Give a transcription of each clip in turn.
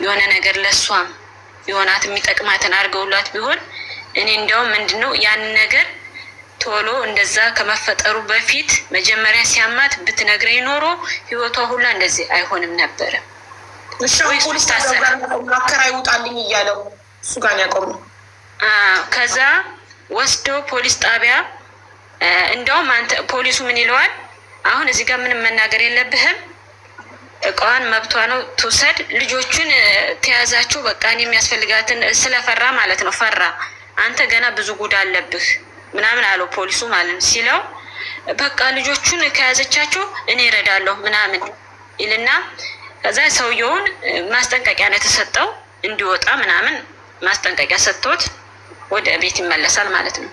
የሆነ ነገር ለሷም የሆናት የሚጠቅማትን አድርገውላት ቢሆን እኔ እንዲያውም ምንድነው ያን ነገር ቶሎ እንደዛ ከመፈጠሩ በፊት መጀመሪያ ሲያማት ብትነግረኝ ኖሮ ህይወቷ ሁላ እንደዚህ አይሆንም ነበረ። ፖሊስ አከራይ ውጣልኝ እያለው እሱ ጋር ያቆሙ። ከዛ ወስዶ ፖሊስ ጣቢያ እንደውም አንተ ፖሊሱ ምን ይለዋል? አሁን እዚህ ጋር ምንም መናገር የለብህም፣ እቃዋን መብቷ ነው ትውሰድ፣ ልጆቹን ተያዛቸው፣ በቃ እኔ የሚያስፈልጋትን ስለፈራ ማለት ነው ፈራ፣ አንተ ገና ብዙ ጉዳ አለብህ ምናምን አለው ፖሊሱ ማለት ነው። ሲለው በቃ ልጆቹን ከያዘቻቸው እኔ እረዳለሁ ምናምን ይልና ከዛ ሰውየውን ማስጠንቀቂያ ነው የተሰጠው እንዲወጣ ምናምን ማስጠንቀቂያ ሰጥቶት ወደ ቤት ይመለሳል ማለት ነው።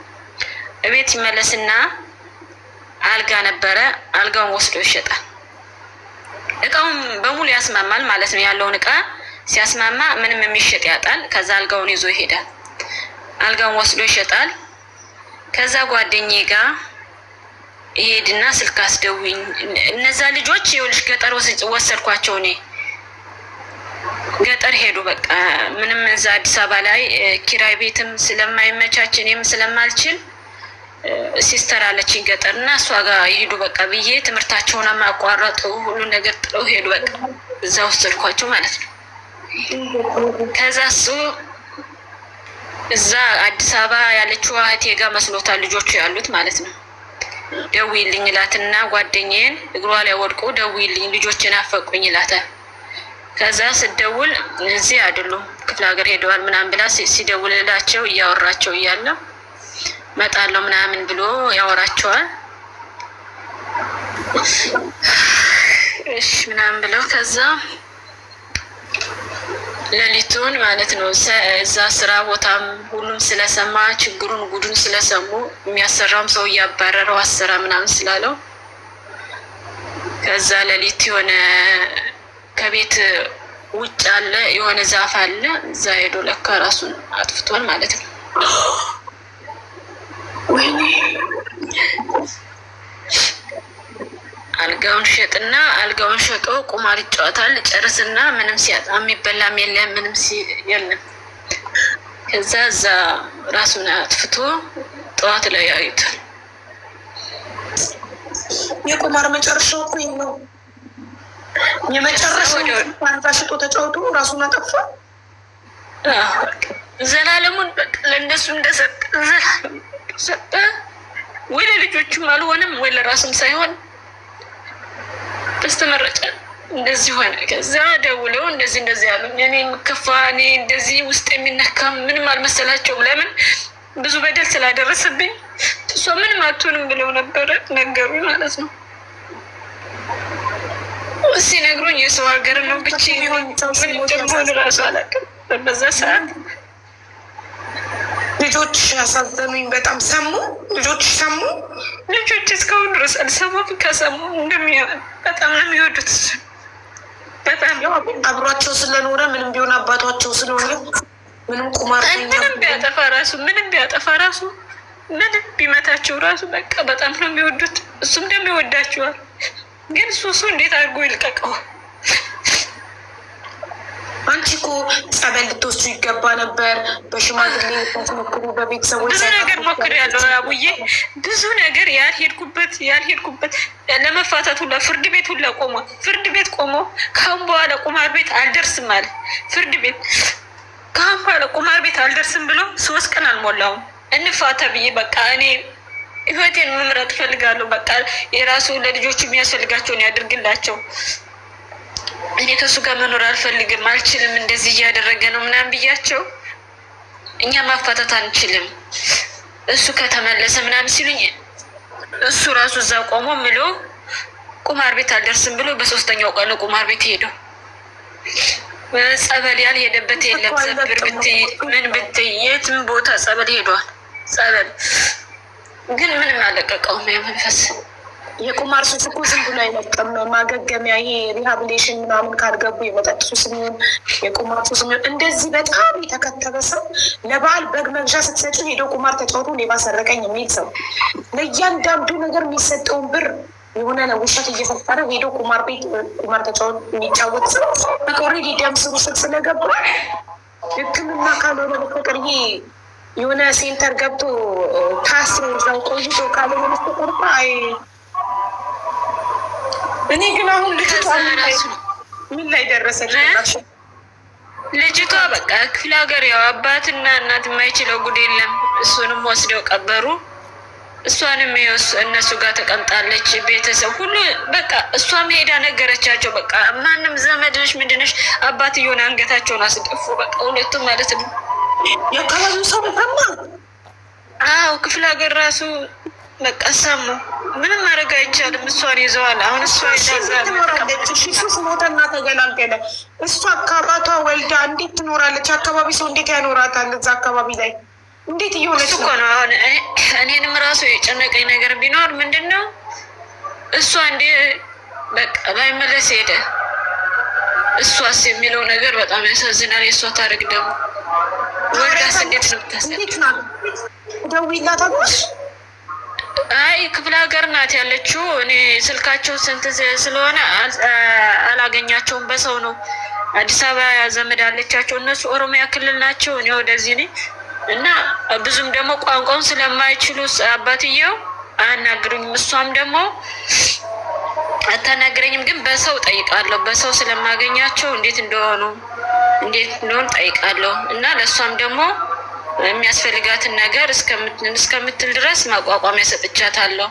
ቤት ይመለስና አልጋ ነበረ፣ አልጋውን ወስዶ ይሸጣል። እቃውን በሙሉ ያስማማል ማለት ነው። ያለውን እቃ ሲያስማማ ምንም የሚሸጥ ያጣል። ከዛ አልጋውን ይዞ ይሄዳል። አልጋውን ወስዶ ይሸጣል። ከዛ ጓደኛዬ ጋር ይሄድና ስልክ አስደውኝ፣ እነዛ ልጆች ይኸውልሽ ገጠር ወሰድኳቸው እኔ ገጠር ሄዱ። በቃ ምንም እዛ አዲስ አበባ ላይ ኪራይ ቤትም ስለማይመቻች እኔም ስለማልችል ሲስተር አለችኝ ገጠር እና እሷ ጋር ይሄዱ በቃ ብዬ ትምህርታቸውን ማቋረጡ ሁሉ ነገር ጥለው ሄዱ። በቃ እዛ ወሰድኳቸው ማለት ነው። ከዛ እሱ እዛ አዲስ አበባ ያለችው እህቴ ጋር መስሎታል ልጆቹ ያሉት ማለት ነው። ደውይልኝ ይላትና ጓደኛዬን እግሯ ላይ ወድቆ ደውይልኝ ልጆችን አፈቁኝ ይላታል። ከዛ ስደውል እዚህ አይደሉም ክፍለ ሀገር ሄደዋል ምናምን ብላ ሲደውልላቸው እያወራቸው እያለ መጣለው ምናምን ብሎ ያወራቸዋል። እሺ ምናምን ብለው ከዛ ሌሊቱን ማለት ነው እዛ ስራ ቦታም ሁሉም ስለሰማ ችግሩን ጉዱን ስለሰሙ የሚያሰራውም ሰው እያባረረው አሰራ ምናምን ስላለው ከዛ ሌሊት የሆነ ከቤት ውጭ አለ የሆነ ዛፍ አለ እዛ ሄዶ ለካ ራሱን አጥፍቷል ማለት ነው። ወይኔ አልጋውን ሸጥና አልጋውን ሸጠው ቁማር ይጫወታል። ጨርስና ምንም ሲያጣ የሚበላም የለም ምንም የለም። ከዛ እዛ ራሱን አጥፍቶ ጠዋት ላይ ያዩታል። የቁማር መጨረሻው እኮ ነው። የመጨረሻው ፋንታ ሽጦ ተጫውቶ ራሱን አጠፋ። ዘላለሙን በቃ ለእነሱ እንደሰጠ ዘላለም ሰጠ። ወይ ለልጆቹም አልሆነም ወይ ለራሱም ሳይሆን በስተመረጨ እንደዚህ ሆነ። ከዛ ደውለው እንደዚህ ያሉኝ እኔ የምከፋ እኔ እንደዚህ ውስጥ የሚነካ ምንም አልመሰላቸውም። ለምን ብዙ በደል ስላደረሰብኝ እሷ ምንም አትሆንም ብለው ነበረ ነገሩኝ ማለት ነው። ሲነግሩኝ የሰው ሀገር ነው ብቻ ምን እንደሆነ ራሱ አላውቅም። በዛ ሰዓት ልጆች ያሳዘኑኝ በጣም። ሰሙ ልጆች ሰሙ። ልጆች እስካሁን ድረስ አልሰሙም። ከሰሙ በጣም ነው የሚወዱት። በጣም አብሯቸው ስለኖረ ምንም ቢሆን አባቷቸው ስለሆነ ምንም ቁማር ምንም ቢያጠፋ ራሱ ምንም ቢመታቸው ራሱ በቃ በጣም ነው የሚወዱት። እሱም ደግሞ ይወዳቸዋል። ግን ሱሱ እንዴት አድርጎ ይልቀቀው? አንቺ እኮ ጸበል ልትወስዱ ይገባ ነበር። በሽማግሌ ሞክሩ፣ በቤተሰቦች ብዙ ነገር ሞክሬያለሁ አቡዬ፣ ብዙ ነገር ያልሄድኩበት ለመፋታት ሁላ ፍርድ ቤት ሁላ ፍርድ ቤት ቆሞ ካሁን በኋላ ቁማር ቤት አልደርስም አለ። ፍርድ ቤት ካሁን በኋላ ቁማር ቤት አልደርስም ብሎ 3 ቀን አልሞላውም እንፋታ ብዬ በቃ እኔ ህይወቴን መምረጥ እፈልጋለሁ። በቃ የራሱ ለልጆቹ የሚያስፈልጋቸውን ያድርግላቸው። እኔ ከእሱ ጋር መኖር አልፈልግም፣ አልችልም፣ እንደዚህ እያደረገ ነው ምናምን ብያቸው እኛ ማፋታት አንችልም እሱ ከተመለሰ ምናምን ሲሉኝ እሱ ራሱ እዛ ቆሞ ምሎ ቁማር ቤት አልደርስም ብሎ በ3ኛው ቀን ቁማር ቤት ሄደው ጸበል ያልሄደበት የለም። ዘብር ብትይ ምን ብትይ የትም ቦታ ጸበል ሄዷል። ጸበል ግን ምንም አለቀቀውም። የመንፈስ የቁማር ሱስ እኮ ዝም ብሎ አይለቅም። ማገገሚያ ይሄ ሪሃብሊቴሽን ምናምን ካልገቡ የመጠጥ ሱስ የሚሆን የቁማር ሱስ የሚሆን እንደዚህ በጣም የተከተበ ሰው ለበዓል በግ መግዣ ስትሰጪው ሄዶ ቁማር ተጫውቶ ሌባ ሰረቀኝ የሚል ሰው ለእያንዳንዱ ነገር የሚሰጠውን ብር የሆነ ውሸት እየፈጠረ ሄዶ ቁማር ቤት ቁማር ተጫወት የሚጫወት ሰው በቃ ኦልሬዲ ደም ስሩ ስር ስለገባ ሕክምና ካልሆነ በስተቀር ይሄ የሆነ ሴንተር ገብቶ ታስሮ እዛው ቆይቶ ካልሆነ በስተቀር አይ እኔ ግን አሁን ልጅቷ ምን ላይ ደረሰች? ልጅቷ በቃ ክፍለ ሀገር ያው አባትና እናት የማይችለው ጉድ የለም። እሱንም ወስደው ቀበሩ። እሷንም እነሱ ጋር ተቀምጣለች። ቤተሰብ ሁሉ በቃ እሷም ሄዳ ነገረቻቸው። በቃ ማንም ዘመድነሽ ምንድነሽ አባትየውን አንገታቸውን አስደፉ። በቃ ሁለቱም ማለት ነው። የአካባቢው ሰው በጣም አዎ፣ ክፍለ ሀገር ራሱ በቃ ሰሙ። ምንም ማድረግ አይቻልም። እሷን ይዘዋል። አሁን እሷ ትኖራለች። ሱስ ሞተና ተገላገለ። እሷ አካባቷ ወልዳ እንዴት ትኖራለች? አካባቢ ሰው እንዴት ያኖራታል? እዛ አካባቢ ላይ እንዴት እየሆነች እኮ ነው። አሁን እኔንም ራሱ የጨነቀኝ ነገር ቢኖር ምንድን ነው እሷ እንዴ በቃ ላይመለስ ሄደ። እሷስ የሚለው ነገር በጣም ያሳዝናል። የእሷ ታሪክ ደግሞ ወልዳስ እንዴት ነው ብታስገድ? ደውይላታለሽ? አይ ክፍለ ሀገር ናት ያለችው። እኔ ስልካቸው ስንት ስለሆነ አላገኛቸውም። በሰው ነው። አዲስ አበባ ዘመድ አለቻቸው። እነሱ ኦሮሚያ ክልል ናቸው። እኔ ወደዚህ ነኝ እና ብዙም ደግሞ ቋንቋውን ስለማይችሉ አባትየው አያናግሩኝም። እሷም ደግሞ አታናግረኝም። ግን በሰው ጠይቃለሁ። በሰው ስለማገኛቸው እንዴት እንደሆኑ ጠይቃለሁ። እና ለእሷም ደግሞ የሚያስፈልጋትን ነገር እስከምትል ድረስ ማቋቋሚያ ሰጥቻታለሁ።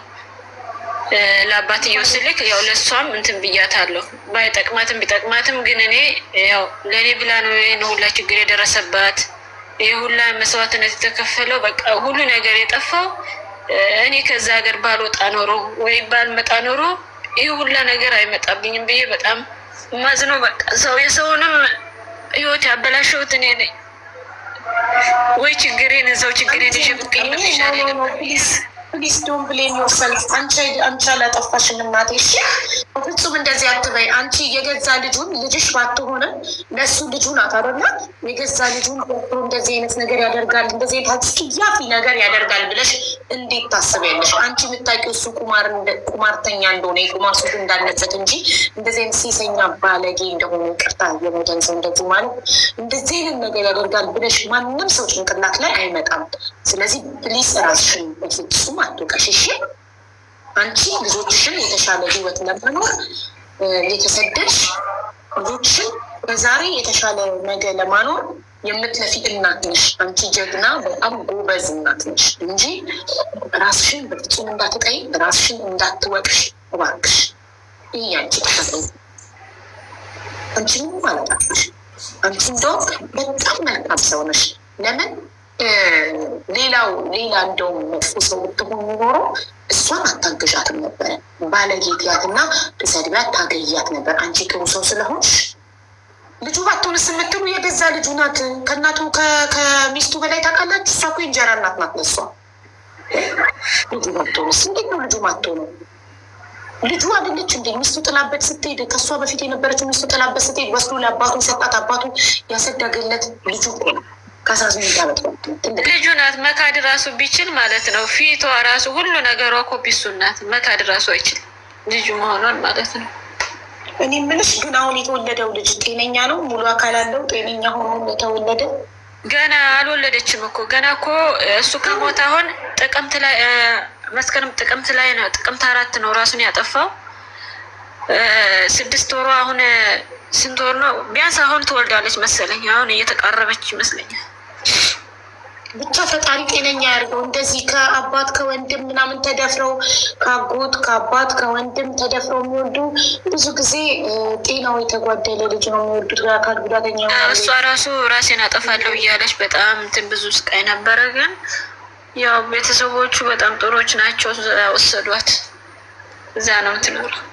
ለአባትየው ስልክ ያው ለእሷም እንትን ብያታለሁ። ባይጠቅማትም ቢጠቅማትም ግን እኔ ያው ለእኔ ብላ ነው ይህን ሁላ ችግር የደረሰባት፣ ይህ ሁላ መስዋዕትነት የተከፈለው፣ በቃ ሁሉ ነገር የጠፋው እኔ ከዛ ሀገር ባልወጣ ኖሮ ወይም ባልመጣ ኖሮ ይህ ሁላ ነገር አይመጣብኝም ብዬ በጣም ማዝነው። በቃ ሰው የሰውንም ህይወት ያበላሸሁት እኔ ነኝ። ወይ ችግሬን እዛው ችግሬን ይዤ ብትቀኝ ነው ይሻለኝ ነበር። ፕሊዝ ዶንት ብሌም ዮርሰልፍ። አንቺ አላጠፋሽም እናቴ። እሺ ፍጹም እንደዚህ አትበይ። አንቺ የገዛ ልጁን ልጅሽ ባትሆንም ለእሱ ልጁ ናት አይደለ? የገዛ ልጁን እንደዚህ አይነት ነገር ያደርጋል፣ እንደዚህ አይነት አስኪያፊ ነገር ያደርጋል ብለሽ እንዴት ታስቢያለሽ? አንቺ የምታውቂው እሱ ቁማርተኛ እንደሆነ የቁማር ሱስ እንዳለበት እንጂ እንደዚህ አይነት ሴሰኛ ባለጌ እንደሆነ ይቅርታ የሞተን ሰው እንደዚህ ማለት እንደዚህ አይነት ነገር ያደርጋል ብለሽ ማንም ሰው ጭንቅላት ላይ አይመጣም። ስለዚህ ፕሊዝ ራስሽን በፍጹም አትውቀሽ። እሺ አንቺ ልጆችሽን የተሻለ ህይወት ለመኖር የተሰደድሽ ልጆችሽን በዛሬ የተሻለ ነገ ለማኖር የምትለፊ እናት ነሽ። አንቺ ጀግና በጣም ጎበዝ እናት ነሽ እንጂ ራስሽን በፍጹም እንዳትቀይ፣ ራስሽን እንዳትወቅሽ እባክሽ። ይህ አንቺ ተፈ አንቺ ምንም አላጣፍሽ። አንቺ እንደውም በጣም መልካም ሰው ነሽ። ለምን ሌላ እንደውም መጥፎ ሰው ብትሆን ኖሮ እሷን አታገዣትም ነበረ። ባለጌትያት እና ሰድቢያት ታገያት ነበር። አንቺ ጥሩ ሰው ስለሆንሽ ልጁ ባትሆንስ የምትሉ የገዛ ልጁ ናት። ከእናቱ ከሚስቱ በላይ ታውቃላችሁ። እሷ እኮ እንጀራ እናት ናት ለሷ። ልጁ ባትሆንስ እንዴት ነው ልጁ ማትሆነው? ልጁ አይደለች እንዴ? ሚስቱ ጥላበት ስትሄድ ከእሷ በፊት የነበረችው ሚስቱ ጥላበት ስትሄድ ወስዶ ለአባቱ ሰጣት። አባቱ ያሰደገለት ልጁ እኮ ነው። ልጁ ናት። መካድ ራሱ ቢችል ማለት ነው። ፊቷ ራሱ ሁሉ ነገሯ ኮፒ እሱ ናት። መካድ ራሱ አይችልም ልጁ መሆኗን ማለት ነው። እኔ የምልሽ ግን አሁን የተወለደው ልጅ ጤነኛ ነው? ሙሉ አካል አለው? ጤነኛ ሆኖ የተወለደ? ገና አልወለደችም እኮ ገና እኮ እሱ ከሞተ አሁን ጥቅምት ላይ መስከረም ጥቅምት ላይ ነው። ጥቅምት 4 ነው ራሱን ያጠፋው። 6 ወሯ አሁን ስንት ወር ነው? ቢያንስ አሁን ትወልዳለች መሰለኝ። አሁን እየተቃረበች ይመስለኛል። ብቻ ፈጣሪ ጤነኛ ያድርገው። እንደዚህ ከአባት ከወንድም ምናምን ተደፍረው ከአጎት ከአባት ከወንድም ተደፍረው የሚወልዱ ብዙ ጊዜ ጤናው የተጓደለ ልጅ ነው የሚወልዱት። አካል ጉዳተኛ እሷ ራሱ ራሴን አጠፋለሁ እያለች በጣም እንትን ብዙ ስቃይ ነበረ። ግን ያው ቤተሰቦቹ በጣም ጥሮች ናቸው። ወሰዷት። እዛ ነው የምትኖረው።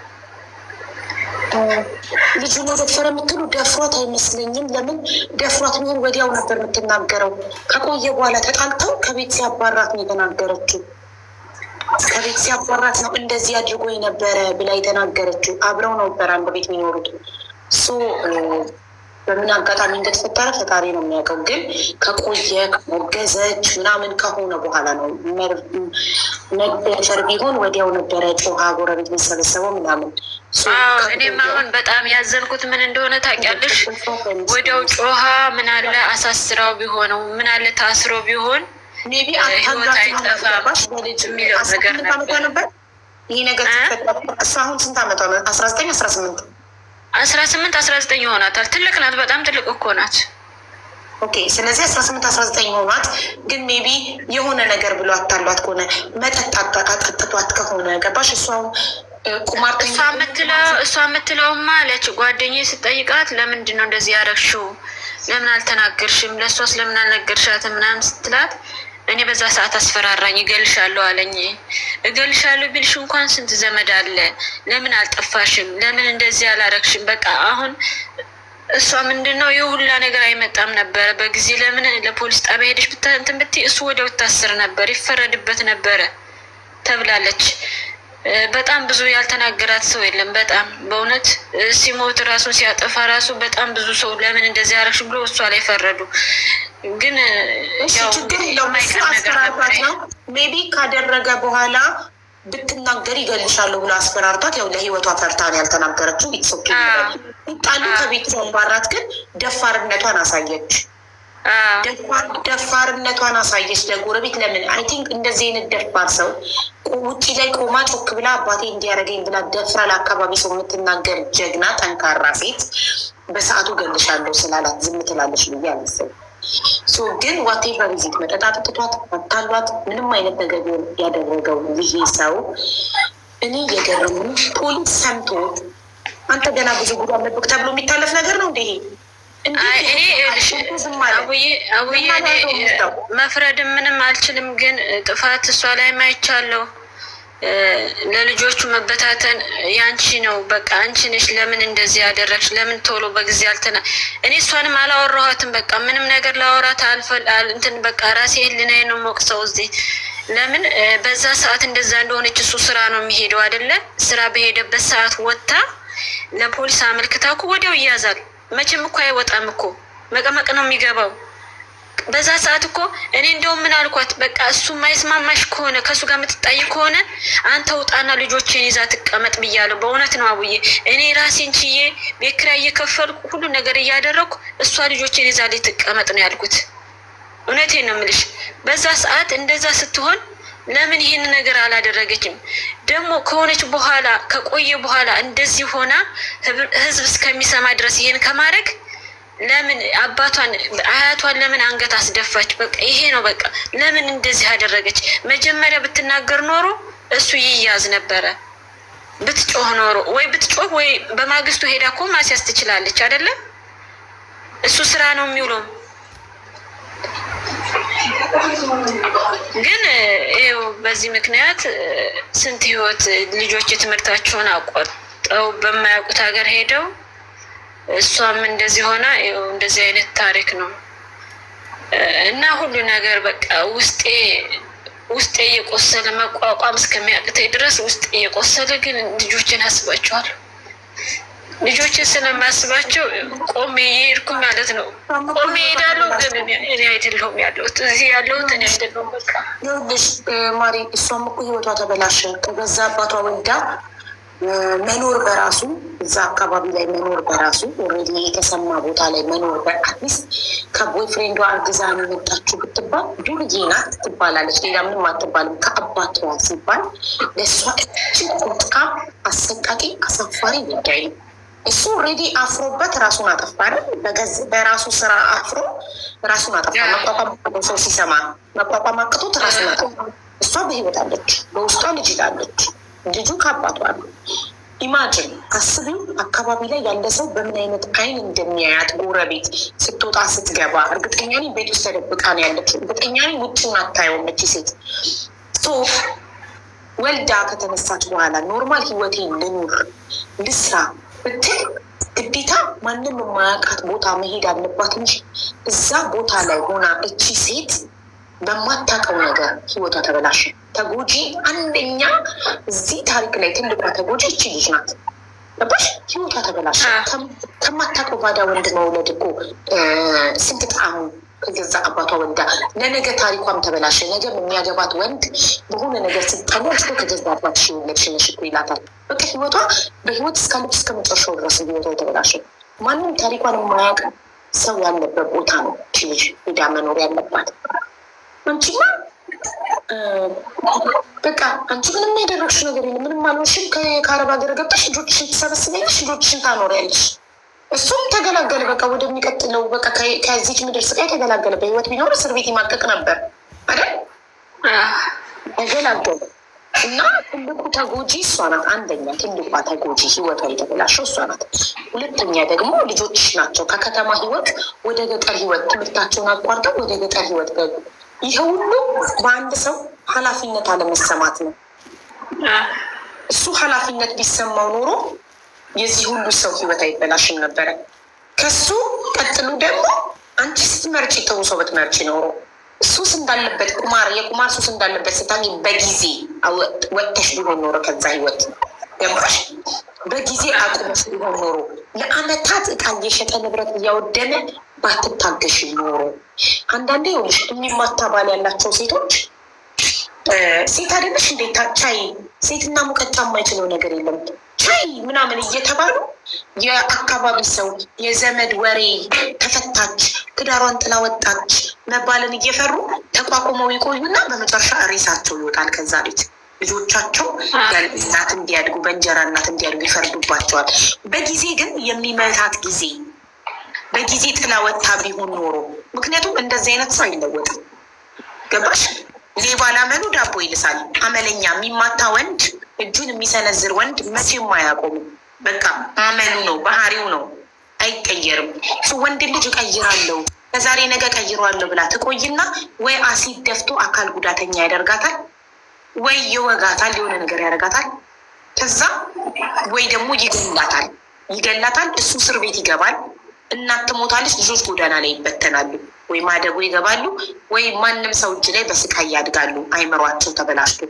ልጁ ነው ደፈረ የምትሉ ደፍሯት አይመስለኝም። ለምን ደፍሯት ቢሆን ወዲያው ነበር የምትናገረው። ከቆየ በኋላ ተጣልተው ከቤት ሲያባራት ነው የተናገረችው። ከቤት ሲያባራት ነው እንደዚህ አድርጎ ነበረ ብላ የተናገረችው። አብረው ነበር አንድ ቤት የሚኖሩት። በምን አጋጣሚ እንደተፈጠረ ፈጣሪ ነው የሚያውቀው። ግን ከቆየ ከሞገዘች ምናምን ከሆነ በኋላ ነው መደፈር ቢሆን ወዲያው ነበረ ጮሃ ጎረቤት የሚሰበሰበው ምናምን። እኔም አሁን በጣም ያዘንኩት ምን እንደሆነ ታውቂያለሽ? ወዲያው ጮሃ ምን አለ አሳስራው ቢሆነው ምን አለ ታስሮ ቢሆን ሜቢ ህይወት አይጠፋም የሚለው ነገር ነበር። ይህ ነገር እሱ አሁን ስንት አመቷ ነው? 19 18 19 ይሆናታል። ትልቅ ናት፣ በጣም ትልቅ እኮ ናት። ኦኬ ስለዚህ 18 19 ሆኗት፣ ግን ሜቢ የሆነ ነገር ብሎ አታሏት ከሆነ መጠጥ አጠጥቷት ከሆነ ገባሽ? ቁማር እሷ የምትለውማ አለች። ጓደኛዬ ስጠይቃት ለምንድን ነው እንደዚህ ያደረግሽው? ለምን አልተናገርሽም? ለእሷስ ለምን አልነገርሻትም? ምናምን ስትላት እኔ በዛ ሰዓት አስፈራራኝ፣ እገልሻለሁ አለኝ። እገልሻለሁ ቢልሽ እንኳን ስንት ዘመድ አለ፣ ለምን አልጠፋሽም? ለምን እንደዚህ አላረግሽም? በቃ አሁን እሷ ምንድን ነው ይህ ሁላ ነገር አይመጣም ነበረ በጊዜ። ለምን ለፖሊስ ጣቢያ ሄደሽ እንትን ብትይ እሱ ወዲያው ይታሰር ነበር፣ ይፈረድበት ነበረ ተብላለች። በጣም ብዙ ያልተናገራት ሰው የለም። በጣም በእውነት ሲሞት ራሱን ሲያጠፋ ራሱ በጣም ብዙ ሰው ለምን እንደዚህ ያረግሽ ብሎ እሷ ላይ ፈረዱ። ግን የማይቀር ነገር ነበር። ሜቢ ካደረገ በኋላ ብትናገር ይገልሻለሁ ብሎ አስፈራርቷት፣ ያው ለህይወቷ ፈርታን ያልተናገረችው ቤተሰብ ጣሉ ከቤት ባራት፣ ግን ደፋርነቷን አሳየች። ደፋርነቷን አሳየች ለጎረቤት። ለምን አይ ቲንክ እንደዚህ አይነት ደፋር ሰው ውጭ ላይ ቆማ ጮክ ብላ አባቴ እንዲያደርገኝ ብላ ደፍራ ለአካባቢ ሰው የምትናገር ጀግና ጠንካራ ሴት በሰዓቱ ገልሻለሁ ስላላት ዝም ትላለች ብዬ አልመሰለኝም። ግን ዋቴቨር ቪዚት መጠጥ አጥጥቷት አታሏት ምንም አይነት ነገር ቢሆን ያደረገው ይሄ ሰው እኔ የገረሙ ፖሊስ ሰምቶ አንተ ገና ብዙ ጉዳ አለብህ ተብሎ የሚታለፍ ነገር ነው እንደ አቡዬ መፍረድም ምንም አልችልም፣ ግን ጥፋት እሷ ላይ ማይቻለው ለልጆቹ መበታተን ያንቺ ነው። በቃ አንቺ ነሽ ለምን እንደዚህ ያደረግሽ? ለምን ቶሎ በጊዜ እኔ እሷንም አላወራኋትም። በቃ ምንም ነገር ላወራት እንትን በቃ ራሴ ህሊናዬ ነው የምወቅሰው እዚህ። ለምን በዛ ሰዓት እንደዛ እንደሆነች እሱ ስራ ነው የሚሄደው አይደለ? ስራ በሄደበት ሰዓት ወጥታ ለፖሊስ አመልክታ እኮ ወዲያው ይያዛል። መቼም እኮ አይወጣም እኮ መቀመቅ ነው የሚገባው። በዛ ሰዓት እኮ እኔ እንደውም ምን አልኳት፣ በቃ እሱ ማይስማማሽ ከሆነ ከእሱ ጋር የምትጣይ ከሆነ አንተ ውጣና ልጆችን ይዛ ትቀመጥ ብያለሁ። በእውነት ነው አቡዬ፣ እኔ ራሴን ችዬ ቤት ኪራይ እየከፈልኩ ሁሉ ነገር እያደረግኩ እሷ ልጆችን ይዛ ላይ ትቀመጥ ነው ያልኩት። እውነቴን ነው የምልሽ። በዛ ሰዓት እንደዛ ስትሆን ለምን ይሄን ነገር አላደረገችም? ደግሞ ከሆነች በኋላ ከቆየ በኋላ እንደዚህ ሆና ህዝብ እስከሚሰማ ድረስ ይሄን ከማድረግ ለምን አባቷን አያቷን ለምን አንገት አስደፋች? በቃ ይሄ ነው በቃ። ለምን እንደዚህ አደረገች? መጀመሪያ ብትናገር ኖሮ እሱ ይያዝ ነበረ። ብትጮህ ኖሮ ወይ ብትጮህ ወይ በማግስቱ ሄዳ እኮ ማስያዝ ትችላለች አይደለም? እሱ ስራ ነው የሚውለው። ግን ይኸው በዚህ ምክንያት ስንት ህይወት ልጆች ትምህርታቸውን አቋርጠው በማያውቁት ሀገር ሄደው እሷም እንደዚህ ሆና ይኸው እንደዚህ አይነት ታሪክ ነው እና ሁሉ ነገር በቃ ውስጤ እየቆሰለ መቋቋም እስከሚያቅተኝ ድረስ ውስጤ እየቆሰለ፣ ግን ልጆችን አስባቸዋለሁ። ልጆችን ስለማስባቸው ቆሜ እየሄድኩ ማለት ነው። ቆሜ እሄዳለሁ፣ ግን እኔ አይደለሁም ያለሁት እዚህ ያለሁት እኔ አይደለሁም። በቃ ይኸውልሽ ማሪ፣ እሷም እኮ ህይወቷ ተበላሸ። ከገዛ አባቷ ወልዳ መኖር በራሱ እዛ አካባቢ ላይ መኖር በራሱ ኦልሬዲ የተሰማ ቦታ ላይ መኖር በአትሊስት ከቦይ ፍሬንዷ አርግዛ ነው የመጣችሁ ብትባል ዱርዬ ናት ትባላለች። ሌላ ምንም አትባልም። ከአባቷ ሲባል ለእሷ እጅግ በጣም አሰቃቂ አሳፋሪ ጉዳይ ነው። እሱ ኦልሬዲ አፍሮበት ራሱን አጠፋ አይደል? በራሱ ስራ አፍሮ ራሱን አጠፋ። መቋቋም ሰው ሲሰማ መቋቋም አቅቶት ራሱን አጠፋ። እሷ በህይወት አለች፣ በውስጧ ልጅ ይዛለች። ልጁ ከአባቷ ነው። ኢማጅን አስቢው፣ አካባቢ ላይ ያለ ሰው በምን አይነት አይን እንደሚያያት ጎረቤት ስትወጣ ስትገባ። እርግጠኛ ነኝ ቤት ውስጥ ተደብቃ ነው ያለችው። እርግጠኛ ነኝ ውጭን አታየውም እቺ ሴት። ወልዳ ከተነሳች በኋላ ኖርማል ህይወቴ ልኑር ልስራ ብትል ግዴታ ማንም የማያውቃት ቦታ መሄድ አለባት እንጂ እዛ ቦታ ላይ ሆና እቺ ሴት በማታውቀው ነገር ህይወቷ ተበላሸ። ተጎጂ አንደኛ እዚህ ታሪክ ላይ ትልቋ ተጎጂ እቺ ልጅ ናት። ገባሽ? ህይወቷ ተበላሸ። ከማታውቀው ባዳ ወንድ መውለድ እኮ ስንት ጣዕሙ ከገዛ አባቷ ወልዳ ለነገ ታሪኳም ተበላሸ። ነገ የሚያገባት ወንድ በሆነ ነገር ሲጠሙ እስኮ ከገዛ አባትሽ የወለድሽ ነሽ እኮ ይላታል። በቃ ህይወቷ በህይወት እስካለች እስከ መጨረሻው ድረስ ህይወቷ የተበላሸ። ማንም ታሪኳን የማያውቅ ሰው ያለበት ቦታ ነው ልጅ ሄዳ መኖር ያለባት። አንቺማ በቃ አንቺ ምንም ያደረግሽ ነገር የለም፣ ምንም አልሆንሽም። ከአረብ ሀገር ገብተሽ ልጆችሽን ትሰበስቢያለሽ፣ ልጆችሽን ታኖሪያለሽ። እሱም ተገላገለ። በቃ ወደሚቀጥለው በቃ ከዚች ምድር ስቃይ ተገላገለ። በህይወት ቢኖር እስር ቤት ይማቀቅ ነበር አይደል? ተገላገለ። እና ትልቁ ተጎጂ እሷ ናት። አንደኛ ትልቋ ተጎጂ ህይወቷ የተበላሸው እሷ ናት። ሁለተኛ ደግሞ ልጆችሽ ናቸው። ከከተማ ህይወት ወደ ገጠር ህይወት ትምህርታቸውን አቋርጠው ወደ ገጠር ህይወት ገቡ። ይሄ ሁሉ በአንድ ሰው ኃላፊነት አለመሰማት ነው። እሱ ኃላፊነት ቢሰማው ኖሮ የዚህ ሁሉ ሰው ህይወት አይበላሽም ነበረ። ከሱ ቀጥሎ ደግሞ አንቺ ስትመርጪ ጥሩ ሰው ብትመርጪ ኖሮ ሱስ እንዳለበት የቁማር ሱስ እንዳለበት ስታሚ በጊዜ ወጥተሽ ቢሆን ኖሮ ከዛ ህይወት ገባሽ? በጊዜ አቁመሽ ቢሆን ኖሮ ለአመታት እቃ እየሸጠ ንብረት እያወደመ ባትታገሽ ኖሮ። አንዳንዴ ይኸውልሽ የሚማታ ባል ያላቸው ሴቶች ሴት አይደለሽ እንዴት ቻይ ሴትና ሙቀጫ የማይችለው ነገር የለም ቻይ ምናምን እየተባሉ የአካባቢ ሰው የዘመድ ወሬ ተፈታች፣ ትዳሯን ጥላ ወጣች መባልን እየፈሩ ተቋቁመው ይቆዩና በመጨረሻ ሬሳቸው ይወጣል ከዛ ቤት። ልጆቻቸው እናት እንዲያድጉ በእንጀራ እናት እንዲያድጉ ይፈርዱባቸዋል። በጊዜ ግን የሚመታት ጊዜ በጊዜ ጥላ ወጥታ ቢሆን ኖሮ፣ ምክንያቱም እንደዚህ አይነት ሰው አይለወጥም። ገባሽ? ሌባ ላመሉ ዳቦ ይልሳል። አመለኛ የሚማታ ወንድ እጁን የሚሰነዝር ወንድ መቼም አያቆምም። በቃ አመሉ ነው፣ ባህሪው ነው፣ አይቀየርም። ወንድ ልጅ እቀይራለሁ ከዛሬ ነገ ቀይሯለሁ ብላ ትቆይና ወይ አሲድ ደፍቶ አካል ጉዳተኛ ያደርጋታል፣ ወይ ይወጋታል፣ የሆነ ነገር ያደርጋታል። ከዛ ወይ ደግሞ ይገላታል። እሱ እስር ቤት ይገባል። እናት ትሞታለች፣ ልጆች ጎዳና ላይ ይበተናሉ፣ ወይ ማደጎ ይገባሉ፣ ወይ ማንም ሰው እጅ ላይ በስቃይ ያድጋሉ፣ አይምሯቸው ተበላሽቶ።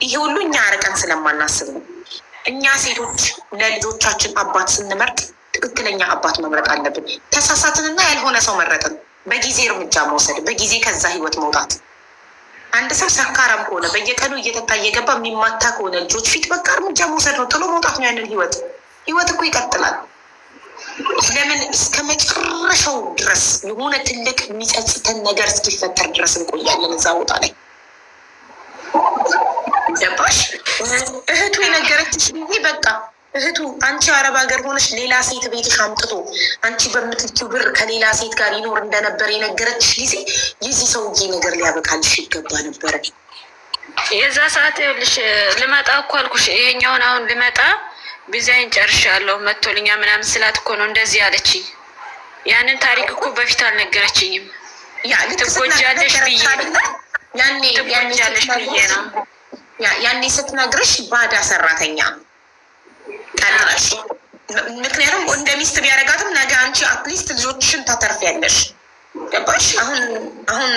ይሄ ሁሉ እኛ አርቀን ስለማናስብ ነው። እኛ ሴቶች ለልጆቻችን አባት ስንመርጥ ትክክለኛ አባት መምረጥ አለብን። ተሳሳትንና ያልሆነ ሰው መረጥን፣ በጊዜ እርምጃ መውሰድ፣ በጊዜ ከዛ ህይወት መውጣት። አንድ ሰው ሰካራም ከሆነ በየቀኑ እየጠጣ እየገባ የሚማታ ከሆነ ልጆች ፊት በቃ እርምጃ መውሰድ ነው፣ ጥሎ መውጣት ነው። ያንን ህይወት እኮ ይቀጥላል። ለምን እስከ መጨረሻው ድረስ የሆነ ትልቅ የሚጸጽተን ነገር እስኪፈጠር ድረስ እንቆያለን እዛ ቦታ ላይ? ገባሽ? እህቱ የነገረችሽ ጊዜ በቃ እህቱ አንቺ አረብ ሀገር ሆነሽ ሌላ ሴት ቤትሽ አምጥቶ አንቺ በምትልኪው ብር ከሌላ ሴት ጋር ይኖር እንደነበር የነገረችሽ ጊዜ የዚህ ሰውዬ ነገር ሊያበቃልሽ ይገባ ነበረ። የዛ ሰዓት ይኸውልሽ ልመጣ እኮ አልኩሽ። ይሄኛውን አሁን ልመጣ ቢዛይን ጨርሻለሁ መቶልኛ ምናምን ስላት እኮ ነው እንደዚህ አለችኝ። ያንን ታሪክ እኮ በፊት አልነገረችኝም። ትጎጃለሽ ብዬ ነው ያኔ ስትነግርሽ ባዳ ሰራተኛ ቀረሽ። ምክንያቱም እንደ ሚስት ቢያደርጋትም ነገ አንቺ አትሊስት ልጆችሽን ታተርፊያለሽ። ገባሽ? አሁን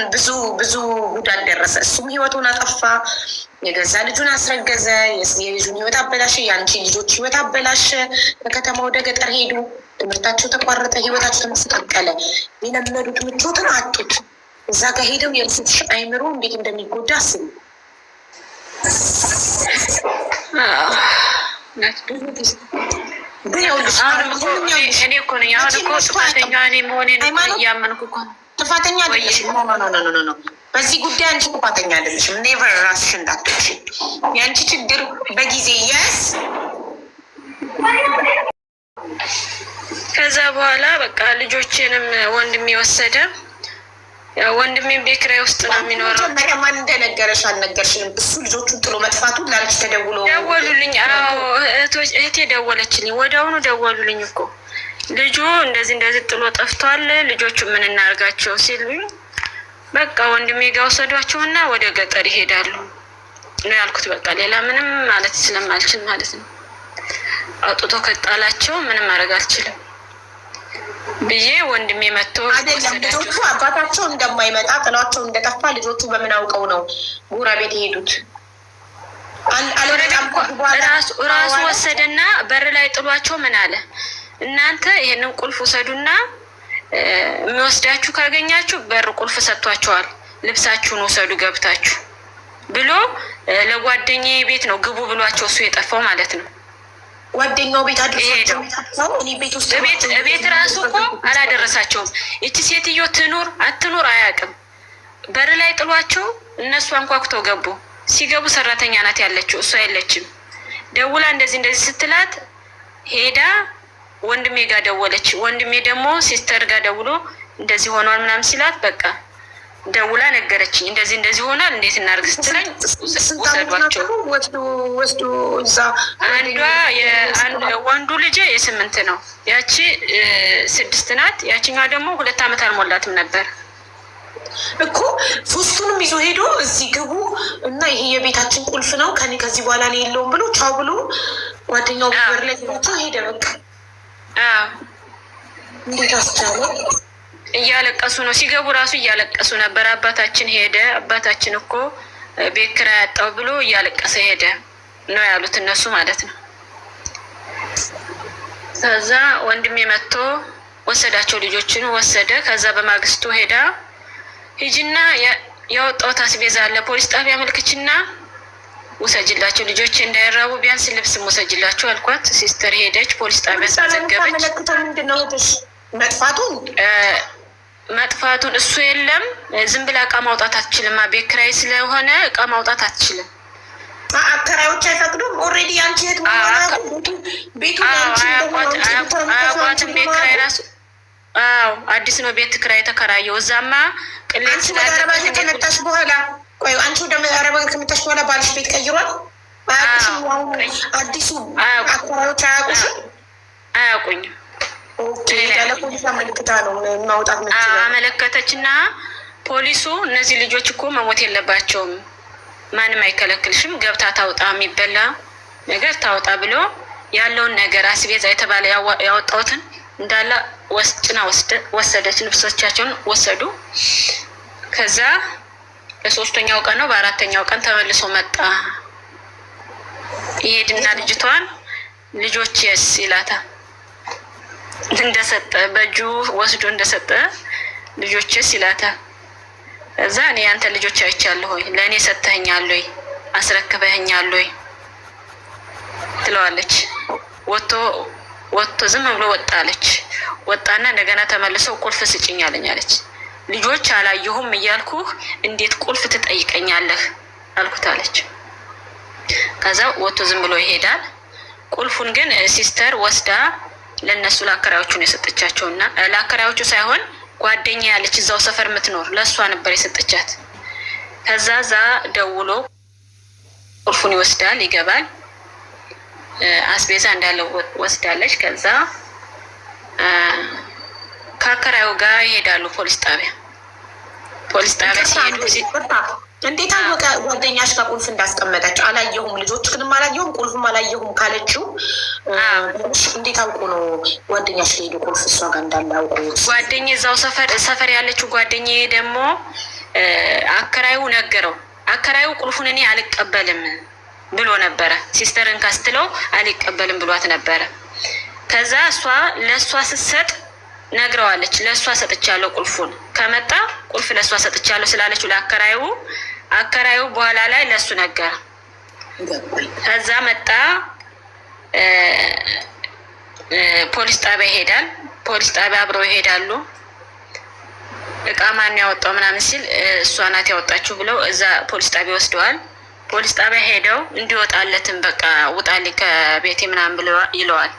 ብዙ ጉዳት ደረሰ። እሱም ህይወቱን አጠፋ፣ የገዛ ልጁን አስረገዘ፣ የልጁን ህይወት አበላሸ፣ የአንቺ ልጆች ህይወት አበላሸ። ከከተማ ወደ ገጠር ሄዱ፣ ትምህርታቸው ተቋረጠ፣ ህይወታቸው ተመሰቃቀለ። የለመዱት ምቾትን አጡት። እዛ ጋር ሄደው የልጆችሽ አይምሮ እንዴት እንደሚጎዳ አስቡ። እኔ እኮ ነኝ አሁን እኮ ጥፋተኛ እኔ መሆኔን እያመንኩ እኮ ነው። ጥፋተኛ አይደለሽም። ኖ በዚህ ጉዳይ አንቺ ጥፋተኛ አይደለሽም። ኔቨር ራስሽ እንዳትወጪ። የአንቺ ችግር በጊዜ የስ ከዛ በኋላ በቃ ልጆቼንም ወንድሜ ወሰደ። ወንድሜም ቤት ኪራይ ውስጥ ነው የሚኖረው። ማን እንደነገረሽ አልነገርሽንም? እሱ ልጆቹን ጥሎ መጥፋቱን ለአንቺ ተደውሎ ደወሉልኝ። እህቴ ደወለችልኝ፣ ወዲያውኑ ደወሉልኝ እኮ ልጁ እንደዚህ ጥሎ ጠፍቷል፣ ልጆቹ ምን እናርጋቸው ሲሉኝ በቃ ወንድሜ ጋር ወሰዷቸውና ወደ ገጠር ይሄዳሉ ነው ያልኩት። በቃ ሌላ ምንም ማለት ስለማልችል ማለት ነው። አውጥቶ ከጣላቸው ምንም ማድረግ አልችልም ብዬ ወንድሜ መጥቶ ልጆቹ አባታቸው እንደማይመጣ ጥሏቸው እንደጠፋ ልጆቹ በምን አውቀው ነው ጎረቤት የሄዱት? ራሱ ወሰደና በር ላይ ጥሏቸው ምን አለ፣ እናንተ ይሄንን ቁልፍ ውሰዱና የሚወስዳችሁ ካገኛችሁ በር ቁልፍ ሰጥቷቸዋል፣ ልብሳችሁን ውሰዱ ገብታችሁ ብሎ ለጓደኛዬ ቤት ነው ግቡ ብሏቸው እሱ የጠፋው ማለት ነው። ጓደኛው ቤት አድርሷቸው ቤት ራሱ እኮ አላደረሳቸውም። ይቺ ሴትዮ ትኑር አትኑር አያውቅም። በር ላይ ጥሏቸው እነሱ አንኳኩተው ገቡ። ሲገቡ ሰራተኛ ናት ያለችው፣ እሷ የለችም። ደውላ እንደዚህ ስትላት ሄዳ ወንድሜ ጋር ደወለች። ወንድሜ ደግሞ ሲስተር ጋር ደውሎ እንደዚህ ሆኗል ምናምን ሲላት በቃ ደውላ ነገረችኝ። እንደዚህ ሆኗል እንዴት እናድርግ ስትለኝ ወሰዷቸው። ወስዶ እዛ ወንዱ ልጅ 8 ነው፣ ያቺ 6 ናት። ያቺኛዋ ደግሞ 2 ዓመት አልሞላትም ነበር እኮ። ሶስቱንም ይዞ ሄዶ እዚህ ግቡ እና ይሄ የቤታችን ቁልፍ ነው ከዚህ በኋላ ነው የለውም ብሎ ቻው ብሎ ጓደኛው በር ላይ ሄደ። በቃ እንዴት አስቻለ? እያለቀሱ ነው ሲገቡ ራሱ እያለቀሱ ነበር። አባታችን ሄደ፣ አባታችን እኮ ቤት ኪራይ ያጣው ብሎ እያለቀሰ ሄደ ነው ያሉት እነሱ ማለት ነው። ከዛ ወንድሜ መጥቶ ወሰዳቸው፣ ልጆችን ወሰደ። ከዛ በማግስቱ ሄዳ ሂጂና ያወጣሁት አስቤዛ አለ ፖሊስ ጣቢያ መልክችና ውሰጅላቸው፣ ልጆች እንዳይራቡ ቢያንስ ልብስም ውሰጅላቸው አልኳት። ሲስተር ሄደች ፖሊስ ጣቢያ ተዘገበች። መጥፋቱን እሱ የለም ዝም ብላ እቃ ማውጣት አትችልም። ቤት ኪራይ ስለሆነ እቃ ማውጣት አትችልም። አከራዮች አይፈቅዱም። ኦልሬዲ ያንቺ እህት አያውቋትም። ቤት ኪራይ ራሱ አዲስ ነው ቤት ኪራይ የተከራየው። እዛማ ቅሌት ስላለበት ከመጣሽ በኋላ ቆይ አንቺ ወደ አረብ ሀገር ከመጣሽ በኋላ ባልሽ ቤት ቀይሯል? አዲሱ አከራዮች አያውቁሽም? አያውቁኝም። አመለከተች እና ፖሊሱ እነዚህ ልጆች እኮ መሞት የለባቸውም፣ ማንም አይከለክልሽም፣ ገብታ ታውጣ፣ የሚበላ ነገር ታውጣ ብሎ ያለውን ነገር አስቤዛ የተባለ ያወጣሁትን እንዳለ ጭና ወሰደች። ልብሶቻቸውን ወሰዱ። ከዛ በ3ኛው ቀን ነው በ4ኛው ቀን ተመልሶ መጣ። ይሄድና ልጅቷን ልጆች የስ ይላታል እንደሰጠ በእጁ ወስዶ እንደሰጠ ልጆችስ ይላታል። እዛ እኔ ያንተ ልጆች አይቻለሁ ሆይ ለእኔ ሰጥተኸኛል ወይ አስረክበኸኛል ወይ ትለዋለች። ወጥቶ ዝም ብሎ ወጣለች። ወጣና እንደገና ተመልሰው ቁልፍ ስጭኝ አለኝ አለች። ልጆች አላየሁም እያልኩህ እንዴት ቁልፍ ትጠይቀኛለህ አልኩት አለች። ከዛ ወጥቶ ዝም ብሎ ይሄዳል። ቁልፉን ግን ሲስተር ወስዳ ለነሱ ለአከራዮቹ ነው የሰጠቻቸው። እና ለአከራዮቹ ሳይሆን ጓደኛ ያለች እዛው ሰፈር የምትኖር ለእሷ ነበር የሰጠቻት። ከዛ ዛ ደውሎ ቁልፉን ይወስዳል፣ ይገባል። አስቤዛ እንዳለው ወስዳለች። ከዛ ከአከራዩ ጋር ይሄዳሉ ፖሊስ ጣቢያ። ሲሄዱ እንዴት አወቀ ጓደኛሽ ጋር ቁልፍ እንዳስቀመጠች? አላየሁም፣ ልጆች ግንም አላየሁም፣ ቁልፍም አላየሁም ካለችው እንዴት አውቁ ነው ጓደኛሽ ሄዱ ቁልፍ እሷ ጋር እንዳላውቁ? ጓደኛ እዛው ሰፈር ያለችው ጓደኛ ደግሞ አከራዩ ነገረው። አከራዩ ቁልፉን እኔ አልቀበልም ብሎ ነበረ። ሲስተርን ካስትለው አልቀበልም ብሏት ነበረ። ከዛ እሷ ለእሷ ስትሰጥ ነግረዋለች። ለእሷ ሰጥቻለሁ ቁልፉን ከመጣ ቁልፍ ለእሷ ሰጥቻለሁ ስላለችው ለአከራዩ አከራዩ በኋላ ላይ ለእሱ ነገረ። ከዛ መጣ ፖሊስ ጣቢያ ይሄዳል። ፖሊስ ጣቢያ አብረው ይሄዳሉ። እቃ ማን ያወጣው ምናምን ሲል እሷ ናት ያወጣችሁ ብለው እዛ ፖሊስ ጣቢያ ወስደዋል። ፖሊስ ጣቢያ ሄደው እንዲወጣለትም በቃ ውጣልኝ ከቤቴ ምናምን ብለው ይለዋል።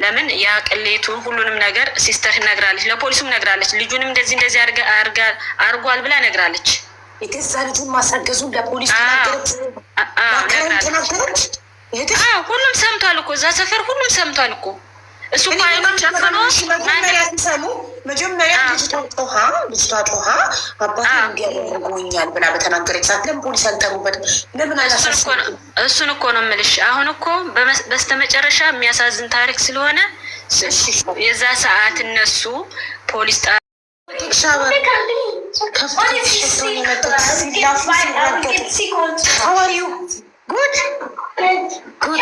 ለምን ያ ቅሌቱን ሁሉንም ነገር ሲስተር ነግራለች፣ ለፖሊሱም ነግራለች። ልጁንም እንደዚህ አርጓል ብላ ነግራለች። የገዛ ልጁን ማሳገዙን ለፖሊስ ተናገረች። ሁሉም ሰምቷል እኮ እዛ ሰፈር ሁሉም ሰምቷል እኮ። እሱ መጀመሪያ ልጅቷ ጮሃ አባቱ እንዲያደርጎኛል ብላ በተናገረች ሰዓት ለምን ፖሊስ አልጠሩበትም? ለምን እሱን እኮ ነው የምልሽ። አሁን እኮ በስተመጨረሻ የሚያሳዝን ታሪክ ስለሆነ የዛ ሰዓት እነሱ ፖሊስ ጉድ ጉድ።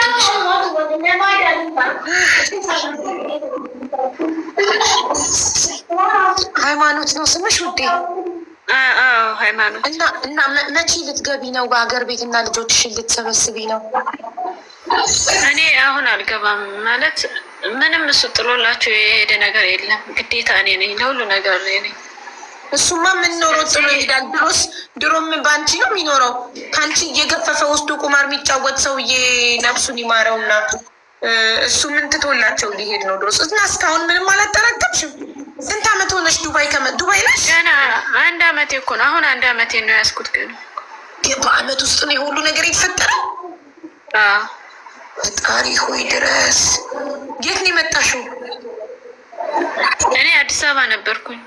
ሃይማኖት ነው ስምሽ ውዴ? ሃይማኖት። እና መቼ ልትገቢ ነው በሀገር ቤት እና ልጆችሽን ልትሰበስቢ ነው? እኔ አሁን አልገባም ማለት ምንም እሱ ጥሎላቸው የሄደ ነገር የለም። ግዴታ እኔ ነኝ ለሁሉ ነገር እኔ ነኝ። እሱማ የምንኖረው ጥሎ ይሄዳል። ድሮም በአንቺ ነው የሚኖረው። ከአንቺ እየገፈፈ ወስዶ ቁማር የሚጫወት ሰውዬ ነፍሱን ይማረውና እሱ ምን ትቶላቸው ሊሄድ ነው ድሮስ? እና እስካሁን ምንም አላጠራቀምሽም? ስንት አመት ሆነሽ ዱባይ ነሽ? ገና 1 አመቴ እኮ ነው። አሁን 1 አመቴ ነው ያዝኩት። ግን በአመት ውስጥ ነው የሁሉ ነገር የተፈጠረው? ፈጣሪ ሆይ ድረስ። የት ነው የመጣሽው? እኔ አዲስ አበባ ነበርኩኝ።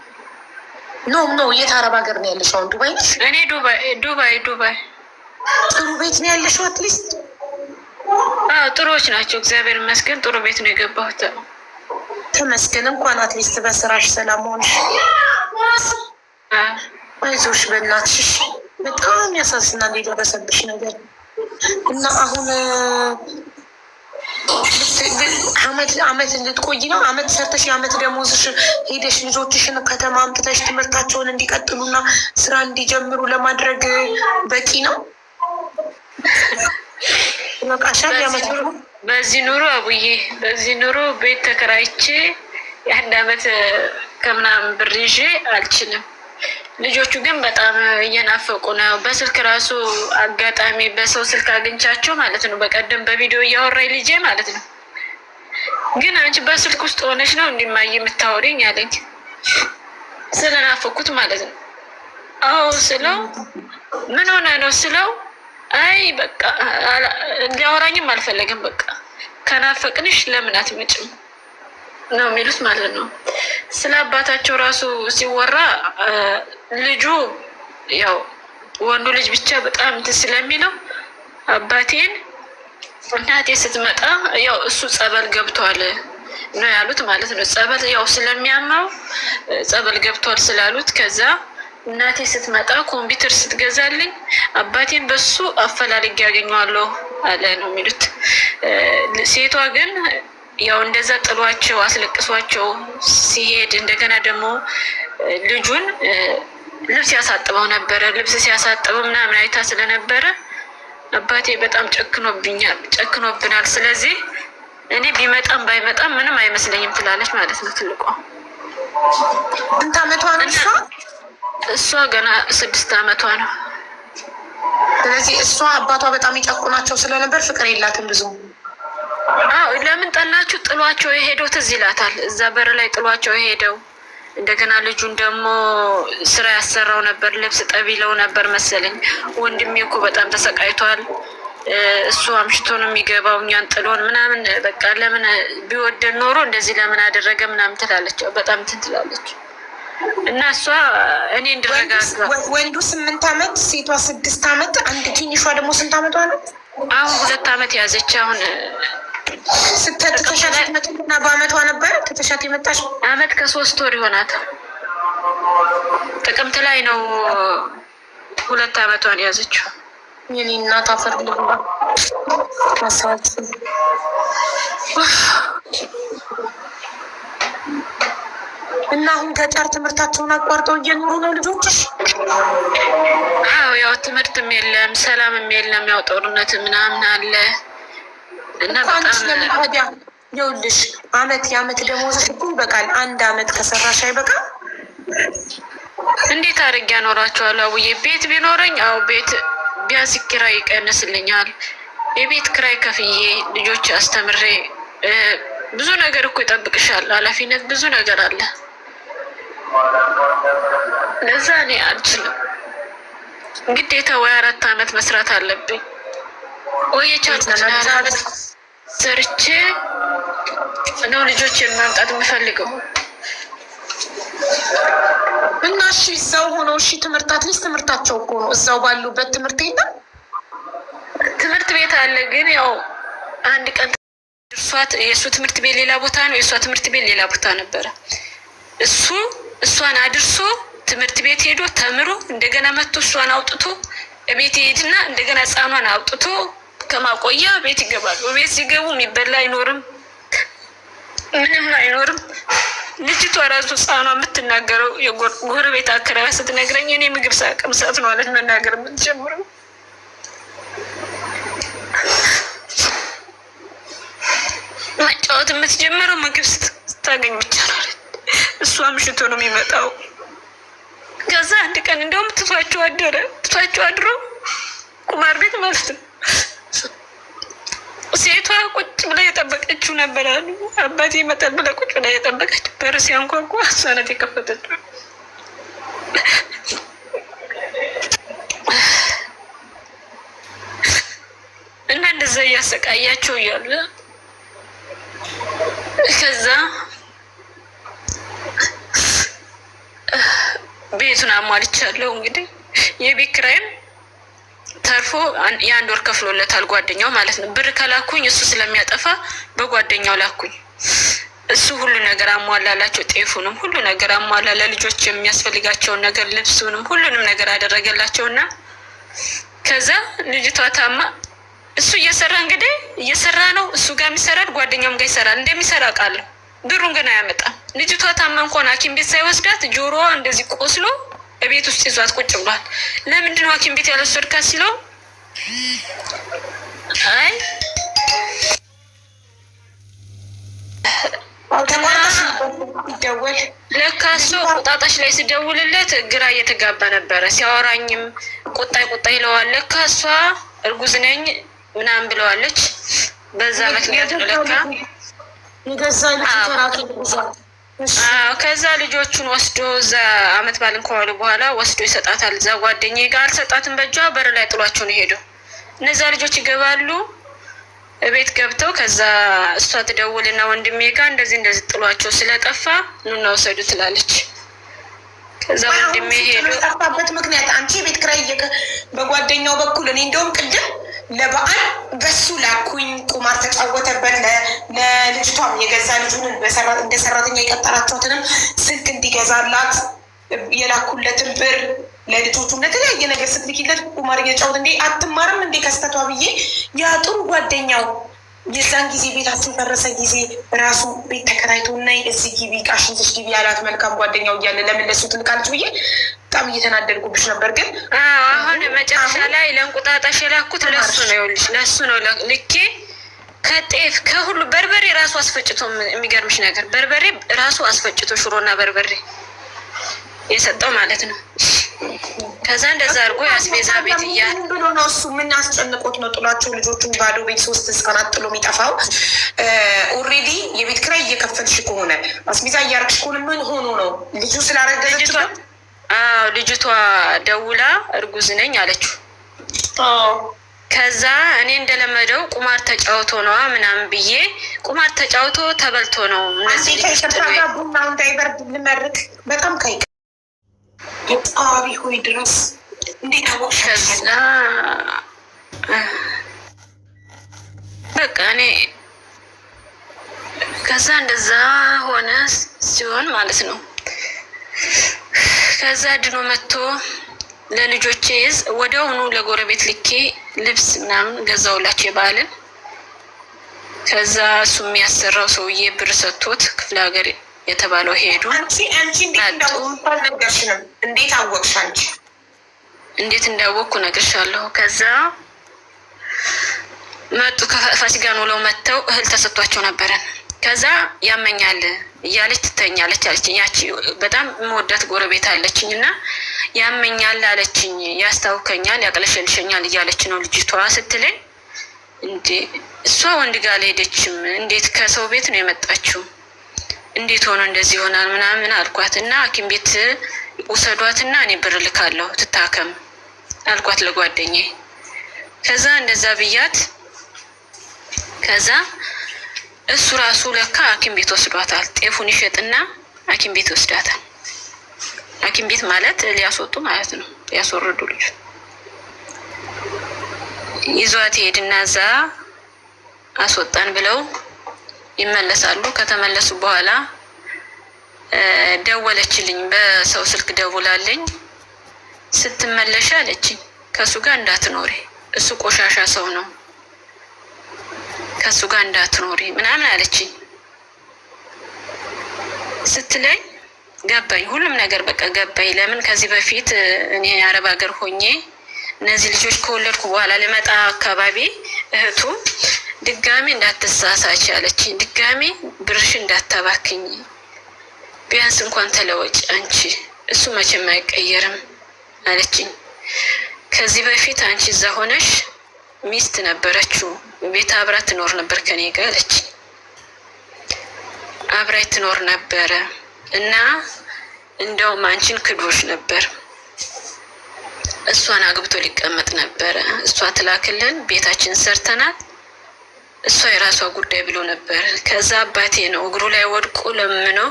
ኖ የት አረብ ሀገር ነው ያለሽው? አሁን ዱባይ ነሽ? እኔ ዱባይ። ጥሩ ቤት ነው ያለሽው? አትሊስት ጥሩዎች ናቸው እግዚአብሔር ይመስገን። ጥሩ ቤት ነው የገባሁት። ተመስገን። እንኳን አትሊስት በስራሽ ሰላም ሆንሽ። አይዞሽ በእናትሽ። በጣም ያሳዝናል የደረሰብሽ ነገር እና አሁን አመት እንድትቆይ ነው? አመት ሰርተሽ የአመት ደሞዝሽ ሄደሽ ልጆችሽን ከተማ አምጥተሽ ትምህርታቸውን እንዲቀጥሉና ስራ እንዲጀምሩ ለማድረግ በቂ ነው? በዚህ ኑሮ አቡዬ፣ በዚህ ኑሮ ቤት ተከራይቼ የ1 አመት ከምናምን ብር ይዤ አልችልም። ልጆቹ ግን በጣም እየናፈቁ ነው። በስልክ ራሱ አጋጣሚ በሰው ስልክ አግኝቻቸው ማለት ነው። በቀደም በቪዲዮ እያወራኝ ልጄ ማለት ነው። ግን አንቺ በስልክ ውስጥ ሆነሽ ነው እንዲማየ የምታወሪኝ አለኝ። ስለናፈኩት ማለት ነው። አዎ ስለው ምን ሆነ ነው ስለው አይ በቃ እንዲያወራኝም አልፈለግም። በቃ ከናፈቅንሽ ለምን አትመጭም ነው የሚሉት ማለት ነው። ስለ አባታቸው ራሱ ሲወራ ልጁ ያው ወንዱ ልጅ ብቻ በጣም እንትን ስለሚለው አባቴን እናቴ ስትመጣ ያው እሱ ጸበል ገብቷል ነው ያሉት ማለት ነው። ጸበል ያው ስለሚያማው ጸበል ገብቷል ስላሉት ከዛ እናቴ ስትመጣ ኮምፒውተር ስትገዛልኝ አባቴን በሱ አፈላልጌ ያገኘዋለሁ አለ ነው የሚሉት። ሴቷ ግን ያው እንደዛ ጥሏቸው አስለቅሷቸው ሲሄድ እንደገና ደግሞ ልጁን ልብስ ያሳጥበው ነበረ። ልብስ ሲያሳጥበው ምናምን አይታ ስለነበረ አባቴ በጣም ጨክኖብናል። ስለዚህ እኔ ቢመጣም ባይመጣም ምንም አይመስለኝም ትላለች ማለት ነው ትልቋ። ስንት አመቷ ነው እሷ? እሷ ገና 6 አመቷ ነው። ስለዚህ እሷ አባቷ በጣም ይጨቁናቸው ስለነበር ፍቅር የላትም ብዙ። ለምን ጠላችሁ? ጥሏቸው የሄደው ትዝ ይላታል። እዛ በር ላይ ጥሏቸው የሄደው እንደገና ልጁን ደግሞ ስራ ያሰራው ነበር። ልብስ ጠቢለው ነበር መሰለኝ። ወንድሜ እኮ በጣም ተሰቃይቷል። እሱ አምሽቶ ነው የሚገባው እኛን ጥሎን ምናምን። በቃ ለምን ቢወደን ኖሮ እንደዚህ ለምን አደረገ ምናምን ትላለች። በጣም እንትን ትላለች። እና እሷ እኔ እንድረጋጋ ወንዱ 8 አመት ሴቷ 6 አመት። አንድ ትንሿ ደግሞ ስንት አመቷ ነው? አሁን 2 አመት ያዘች። አሁን ትተሻት የመጣችና በአመቷ ነበረ ትተሻት የመጣች? አመት ከ3 ወር ይሆናታል። ጥቅምት ላይ ነው 2 አመቷን ያዘችው። የኔ እናት አፈር ልብላ ማሳት እና አሁን ገጠር ትምህርታቸውን አቋርጠው እየኖሩ ነው ልጆችሽ? ያው ትምህርትም የለም ሰላምም የለም። ያው ጦርነት ምናምን አለ እና በጣም ታዲያ ይኸውልሽ የአመት ደሞዝሽ እኮ ይበቃል። 1 አመት ከሰራሽ አይበቃም? እንዴት አድርጌ አኖራቸዋለሁ? አውዬ ቤት ቢኖረኝ ቤት ቢያንስ ኪራይ ይቀንስልኛል። የቤት ኪራይ ከፍዬ ልጆች አስተምሬ ብዙ ነገር እኮ ይጠብቅሻል። ኃላፊነት ብዙ ነገር አለ። ለዛ እኔ አልችልም። ግዴታ ወይ 4 አመት መስራት አለብኝ ወይ የቻልኩት ሰርቼ ነው ልጆችን ማምጣት የምፈልገው። እና እሺ እዛው ሆነው ትምህርት አትሊስት ትምህርታቸው እኮ ነው እዛው ባሉበት ትምህርት የለም? ትምህርት ቤት አለ ግን ያው አንድ ቀን የእሱ ትምህርት ቤት ሌላ ቦታ ነው፣ የእሷ ትምህርት ቤት ሌላ ቦታ ነበረ። እሷን አድርሶ ትምህርት ቤት ሄዶ ተምሮ እንደገና መጥቶ እሷን አውጥቶ ቤት ሄድና እንደገና ህፃኗን አውጥቶ ከማቆያ ቤት ይገባሉ። ቤት ሲገቡ የሚበላ አይኖርም፣ ምንም አይኖርም። ልጅቷ ራሱ ህፃኗ የምትናገረው የጎረቤት አከራዋ ስትነግረኝ እኔ ምግብ ሳቅምሳት ነው አለች መናገር የምትጀምረው። መጫወት የምትጀምረው ምግብ ስታገኝ ብቻ ነው አለች። እሷ ምሽቶ ነው የሚመጣው። ከዛ አንድ ቀን እንደውም ትቷቸው አደረ። ትቷቸው አድሮ ቁማር ቤት ማለት ነው። ሴቷ ቁጭ ብላ የጠበቀችው ነበር አሉ። አባቴ ይመጣል ብላ ቁጭ ብላ የጠበቀች በር ሲያንኳኳ እሷ ናት የከፈተችው። እና እንደዛ እያሰቃያቸው እያሉ ከዛ ቤቱን አሟልቻለሁ። እንግዲህ የቤት ኪራይም ተርፎ የአንድ ወር ከፍሎለታል ጓደኛው ማለት ነው። ብር ከላኩኝ እሱ ስለሚያጠፋ በጓደኛው ላኩኝ። እሱ ሁሉ ነገር አሟላላቸው። ጤፉንም ሁሉ ነገር አሟላ። ለልጆች የሚያስፈልጋቸውን ነገር ልብሱንም ሁሉንም ነገር አደረገላቸው። እና ከዛ ልጅቷ ታማ እሱ እየሰራ እንግዲህ እየሰራ ነው። እሱ ጋር ይሰራል፣ ጓደኛውም ጋር ይሰራል። እንደሚሰራ ቃለሁ። ብሩን ግን አያመጣም። ልጅቷ ታማ እንኳን ሐኪም ቤት ሳይወስዳት ጆሮዋ እንደዚህ ቆስሎ ቤት ውስጥ ይዟት ቁጭ ብሏል። ለምንድን ነው ሐኪም ቤት ያልወሰድካት ሲለው አይ ለካ እሱ ቁጣጣሽ ላይ ሲደውልለት ግራ እየተጋባ ነበረ። ሲያወራኝም ቁጣይ ቁጣይ ይለዋል። ለካ እሷ እርጉዝ ነኝ ምናምን ብለዋለች። በዛ ምክንያት ነው ለካ ከዛ ልጆቹን ወስዶ እዛ አመት ባልን ከዋሉ በኋላ ወስዶ ይሰጣታል። እዛ ጓደኛዬ ጋር አልሰጣትም፣ በእጇ በር ላይ ጥሏቸው ነው ሄደው። እነዛ ልጆች ይገባሉ ቤት ገብተው ከዛ እሷ ትደውልና ወንድሜ ጋር እንደዚህ እንደዚህ ጥሏቸው ስለጠፋ ኑና ውሰዱ ትላለች። ከዛ ወንድሜ ሄዶ ጠፋበት ምክንያት አንቺ ቤት ኪራይ በጓደኛው በኩል እኔ እንደውም ቅድም ለበዓል በሱ ላኩኝ። ቁማር ተጫወተበት። ለልጅቷም የገዛ ልጁን እንደ ሰራተኛ የቀጠራቸውትንም ስልክ እንዲገዛላት የላኩለትን ብር ለልጆቹም ለተለያየ ነገር ስትልኪለት ቁማር እየጫወት እንዴ አትማርም እንዴ ከስተቷ ብዬ ያ ጥሩ ጓደኛው የዛን ጊዜ ቤታችን ፈረሰ ጊዜ ራሱ ቤት ተከራይቶ እና እዚህ ግቢ ቃሽንትሽ ግቢ ያላት መልካም ጓደኛው እያለ ለምን ለሱ ትልካለች ብዬ በጣም እየተናደድኩብሽ ነበር። ግን አሁን መጨረሻ ላይ ለእንቁጣጣሽ የላኩት ለሱ ነው። ይኸውልሽ ለሱ ነው ልኬ ከጤፍ ከሁሉ በርበሬ ራሱ አስፈጭቶ፣ የሚገርምሽ ነገር በርበሬ ራሱ አስፈጭቶ ሽሮና በርበሬ የሰጠው ማለት ነው። ከዛ እንደዛ አድርጎ የአስቤዛ ቤት እያለ ብሎ ነው እሱ ምን አስጨንቆት ነው ጥሏቸው ልጆቹን ባዶ ቤት 3 ህጻናት ጥሎ የሚጠፋው? ኦልሬዲ የቤት ኪራይ እየከፈልሽ ከሆነ አስቤዛ እያደረግሽ ከሆነ ምን ሆኖ ነው ልጁ ስላረገዘች? ልጅቷ ደውላ እርጉዝ ነኝ አለችው። ከዛ እኔ እንደለመደው ቁማር ተጫውቶ ነዋ ምናምን ብዬ ቁማር ተጫውቶ ተበልቶ ነው እነዚህ ቡና እንዳይበርድ ልመርቅ በጣም ከይ ጣቢ ሆይ ድረስ እንዴት አወቅሽ? በቃ እኔ ከዛ እንደዛ ሆነ ሲሆን ማለት ነው። ከዛ ድኖ መጥቶ ለልጆቼ ወዲያውኑ ለጎረቤት ልኬ ልብስ ምናምን ገዛውላቸው የበዓልን። ከዛ እሱ የሚያሰራው ሰውዬ ብር ሰጥቶት ክፍለ ሀገር የተባለው ሄዱ። አንቺ እንዴት አወቅሽ? አንቺ እንዴት እንዳወቅኩ እነግርሻለሁ። ከዛ መጡ። ከፋሲካን ውለው መጥተው እህል ተሰጥቷቸው ነበረን። ከዛ ያመኛል እያለች ትተኛለች አለችኝ። ያቺ በጣም መወዳት ጎረቤት አለችኝ እና ያመኛል አለችኝ፣ ያስታውከኛል፣ ያቅለሸልሸኛል እያለች ነው ልጅቷ ስትለኝ፣ እንዴ እሷ ወንድ ጋር አልሄደችም፣ እንዴት ከሰው ቤት ነው የመጣችው? እንዴት ሆኖ እንደዚህ ይሆናል ምናምን አልኳት። እና ሐኪም ቤት ውሰዷትና እኔ ብር ልካለሁ ትታከም አልኳት ለጓደኛዬ። ከዛ እንደዛ ብያት፣ ከዛ እሱ ራሱ ለካ ሐኪም ቤት ወስዷታል። ጤፉን ይሸጥና ሐኪም ቤት ወስዳታል። ሐኪም ቤት ማለት ሊያስወጡ ማለት ነው፣ ሊያስወርዱ ልጅ ይዟት ሄድና እዛ አስወጣን ብለው ይመለሳሉ። ከተመለሱ በኋላ ደወለችልኝ፣ በሰው ስልክ ደውላልኝ። ስትመለሽ አለችኝ ከእሱ ጋር እንዳትኖሪ፣ እሱ ቆሻሻ ሰው ነው፣ ከሱ ጋር እንዳትኖሪ ምናምን አለችኝ። ስትለኝ ገባኝ፣ ሁሉም ነገር በቃ ገባኝ። ለምን ከዚህ በፊት እኔ አረብ ሀገር ሆኜ እነዚህ ልጆች ከወለድኩ በኋላ ልመጣ አካባቢ እህቱ ድጋሚ እንዳትሳሳች አለችኝ። ድጋሚ ብርሽ እንዳታባክኝ፣ ቢያንስ እንኳን ተለወጭ አንቺ፣ እሱ መቼም አይቀየርም አለችኝ። ከዚህ በፊት አንቺ እዛ ሆነሽ ሚስት ነበረችው፣ ቤት አብራ ትኖር ነበር ከኔ ጋር አለችኝ። አብራይ ትኖር ነበረ እና እንደውም አንቺን ክዶሽ ነበር፣ እሷን አግብቶ ሊቀመጥ ነበረ። እሷ ትላክልን፣ ቤታችን ሰርተናል፣ እሷ የራሷ ጉዳይ ብሎ ነበር። ከዛ አባቴ ነው እግሩ ላይ ወድቆ ለምነው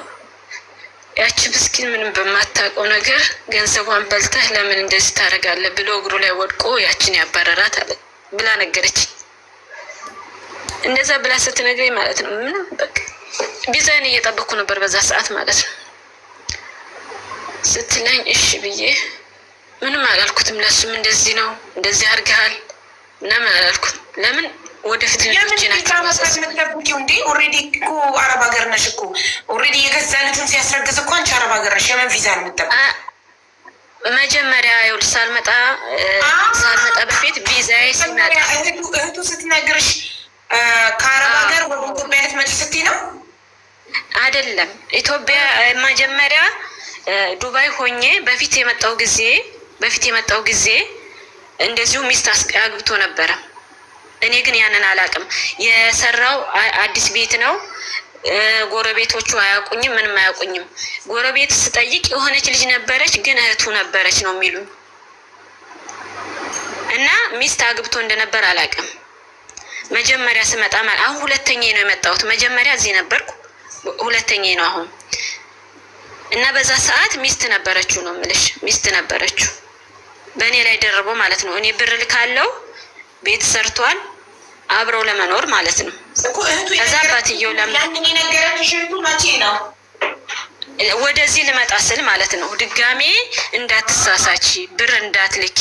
ያቺ ምስኪን ምንም በማታውቀው ነገር ገንዘቧን በልተህ ለምን እንደዚህ ታደርጋለህ ብሎ እግሩ ላይ ወድቆ ያችን ያባረራት አለ ብላ ነገረችኝ። እንደዛ ብላ ስትነግረኝ ማለት ነው ምንም በቃ ቢዛን እየጠበቅኩ ነበር በዛ ሰዓት ማለት ነው። ስትለኝ እሺ ብዬ ምንም አላልኩትም። ለሱም እንደዚህ ነው እንደዚህ አድርገሃል ምናምን አላልኩም። ለምን ወደፊት ልጆቼ ናቸው የምትጠብቂው እንዴ? ኦልሬዲ እኮ አረብ ሀገር ነሽ እኮ ኦልሬዲ የገዛ ልጁን ሲያስረግዝ እኮ አንቺ አረብ ሀገር ነሽ። የምን ቪዛ ነው የምትጠብቂው? መጀመሪያ ይኸውልሽ ሳልመጣ በፊት ቪዛዬ ሲመጣ እህቱ ስትነግርሽ ከአረብ ሀገር ወደ ኢትዮጵያ ልትመጪ ስትይ ነው አይደለም? ኢትዮጵያ መጀመሪያ ዱባይ ሆኜ በፊት የመጣው ጊዜ እንደዚሁ ሚስት አግብቶ ነበረ። እኔ ግን ያንን አላውቅም። የሰራው አዲስ ቤት ነው። ጎረቤቶቹ አያውቁኝም፣ ምንም አያውቁኝም። ጎረቤት ስጠይቅ የሆነች ልጅ ነበረች፣ ግን እህቱ ነበረች ነው የሚሉኝ። እና ሚስት አግብቶ እንደነበር አላውቅም። መጀመሪያ ስመጣ አሁን ሁለተኛ ነው የመጣሁት። መጀመሪያ እዚህ ነበርኩ፣ ሁለተኛ ነው አሁን። እና በዛ ሰዓት ሚስት ነበረችው ነው የምልሽ፣ ሚስት ነበረችው በእኔ ላይ ደርቦ ማለት ነው። እኔ ብር ልካለው፣ ቤት ሰርቷል፣ አብረው ለመኖር ማለት ነው። ከዛ አባትየው ያንን የነገረችሽ መቼ ነው? ወደዚህ ልመጣ ስል ማለት ነው። ድጋሜ እንዳትሳሳች፣ ብር እንዳትልኪ፣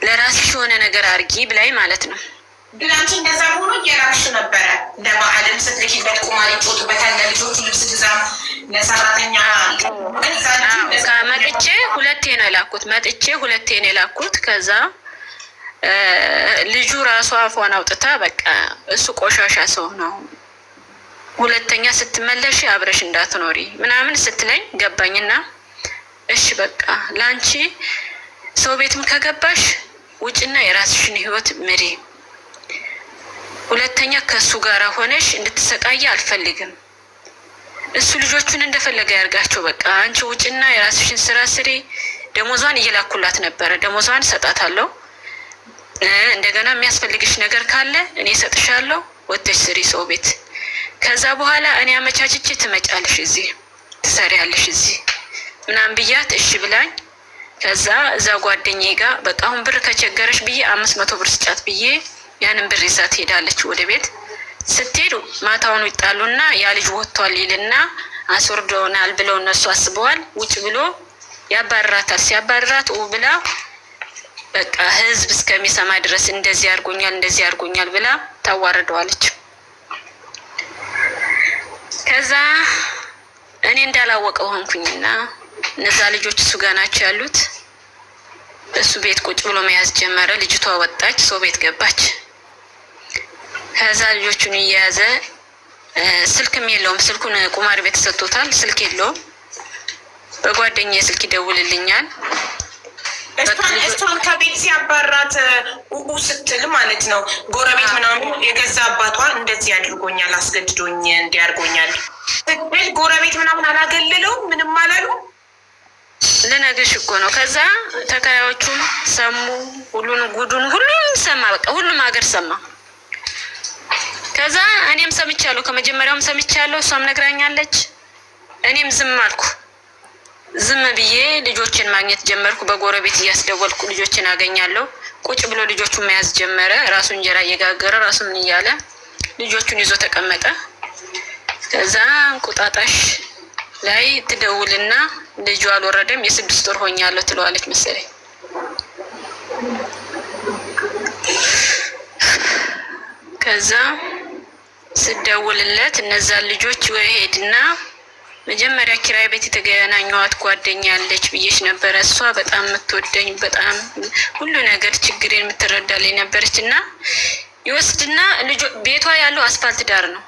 ለራስሽ የሆነ ነገር አርጊ ብላይ ማለት ነው። ግን አንቺ እንደዛ ሆኖ እየራቅሽ ነበረ። ለበዓልም ስትልኪበት ቁማር ይጮቱበታል፣ ለልጆቹ ልብስ ግዛም፣ ለሰራተኛ መጥቼ ሁለቴ ነው የላኩት። ከዛ ልጁ ራሷ አፏን አውጥታ በቃ እሱ ቆሻሻ ሰው ነው፣ ሁለተኛ ስትመለሽ አብረሽ እንዳትኖሪ ምናምን ስትለኝ ገባኝና እሺ በቃ ለአንቺ ሰው ቤትም ከገባሽ ውጭና የራስሽን ህይወት ምሪ፣ ሁለተኛ ከሱ ጋር ሆነሽ እንድትሰቃይ አልፈልግም። እሱ ልጆቹን እንደፈለገ ያርጋቸው፣ በቃ አንቺ ውጭና የራስሽን ስራ ስሪ። ደሞዟን እየላኩላት ነበረ፣ ደሞዟን እሰጣታለሁ። እንደገና የሚያስፈልግሽ ነገር ካለ እኔ እሰጥሻለሁ፣ ወጥተሽ ስሪ ሰው ቤት። ከዛ በኋላ እኔ አመቻችቼ ትመጫለሽ፣ እዚህ ትሰሪያለሽ እዚህ ምናምን ብያት እሺ ብላኝ፣ ከዛ እዛ ጓደኛዬ ጋር በቃ አሁን ብር ከቸገረሽ ብዬ 500 ብር ስጫት ብዬ ያንን ብር ይዛ ትሄዳለች ወደ ቤት። ስትሄዱ ማታውኑ ይጣሉና ያ ልጅ ወጥቷል ይልና አስወርደውናል ብለው እነሱ አስበዋል። ውጭ ብሎ ያባርራታል። ሲያባርራት ብላ በቃ ህዝብ እስከሚሰማ ድረስ እንደዚህ አድርጎኛል ብላ ታዋርደዋለች። ከዛ እኔ እንዳላወቀው ሆንኩኝና እነዛ ልጆች እሱ ጋር ናቸው ያሉት። እሱ ቤት ቁጭ ብሎ መያዝ ጀመረ። ልጅቷ ወጣች፣ ሰው ቤት ገባች። ከዛ ልጆቹን እየያዘ ስልክም የለውም፣ ስልኩን ቁማር ቤት ሰጥቶታል፣ ስልክ የለውም። በጓደኛዬ ስልክ ይደውልልኛል። እሷን ከቤት ሲያባራት ስትል ማለት ነው ጎረቤት ምናምን የገዛ አባቷ እንደዚህ አድርጎኛል፣ አስገድዶኝ እንዲያርጎኛል ስትል ጎረቤት ምናምን አላገለለው ምንም አላሉ። ልነግርሽ እኮ ነው። ከዛ ተከራዮቹም ሰሙ፣ ጉዱን ሁሉም ሰማ፣ በቃ ሁሉም ሀገር ሰማ። ከዛ እኔም ሰምቻለሁ፣ ከመጀመሪያውም ሰምቻለሁ፣ እሷም ነግራኛለች። እኔም ዝም አልኩ። ዝም ብዬ ልጆችን ማግኘት ጀመርኩ። በጎረቤት እያስደወልኩ ልጆችን አገኛለሁ። ቁጭ ብሎ ልጆቹን መያዝ ጀመረ። ራሱ እንጀራ እየጋገረ ራሱ ምን እያለ ልጆቹን ይዞ ተቀመጠ። ከዛ እንቁጣጣሽ ላይ ትደውልና ልጁ አልወረደም፣ የ6 ወር ሆኛለሁ ትለዋለች መሰለኝ። ከዛ ስደውልለት እነዛ ልጆች ወይ ሄድና መጀመሪያ ኪራይ ቤት የተገናኘዋት ጓደኛ አለች ብዬሽ ነበረ። እሷ በጣም የምትወደኝ በጣም ሁሉ ነገር ችግሬን የምትረዳልኝ ነበረች እና ይወስድና ቤቷ ያለው አስፋልት ዳር ነው።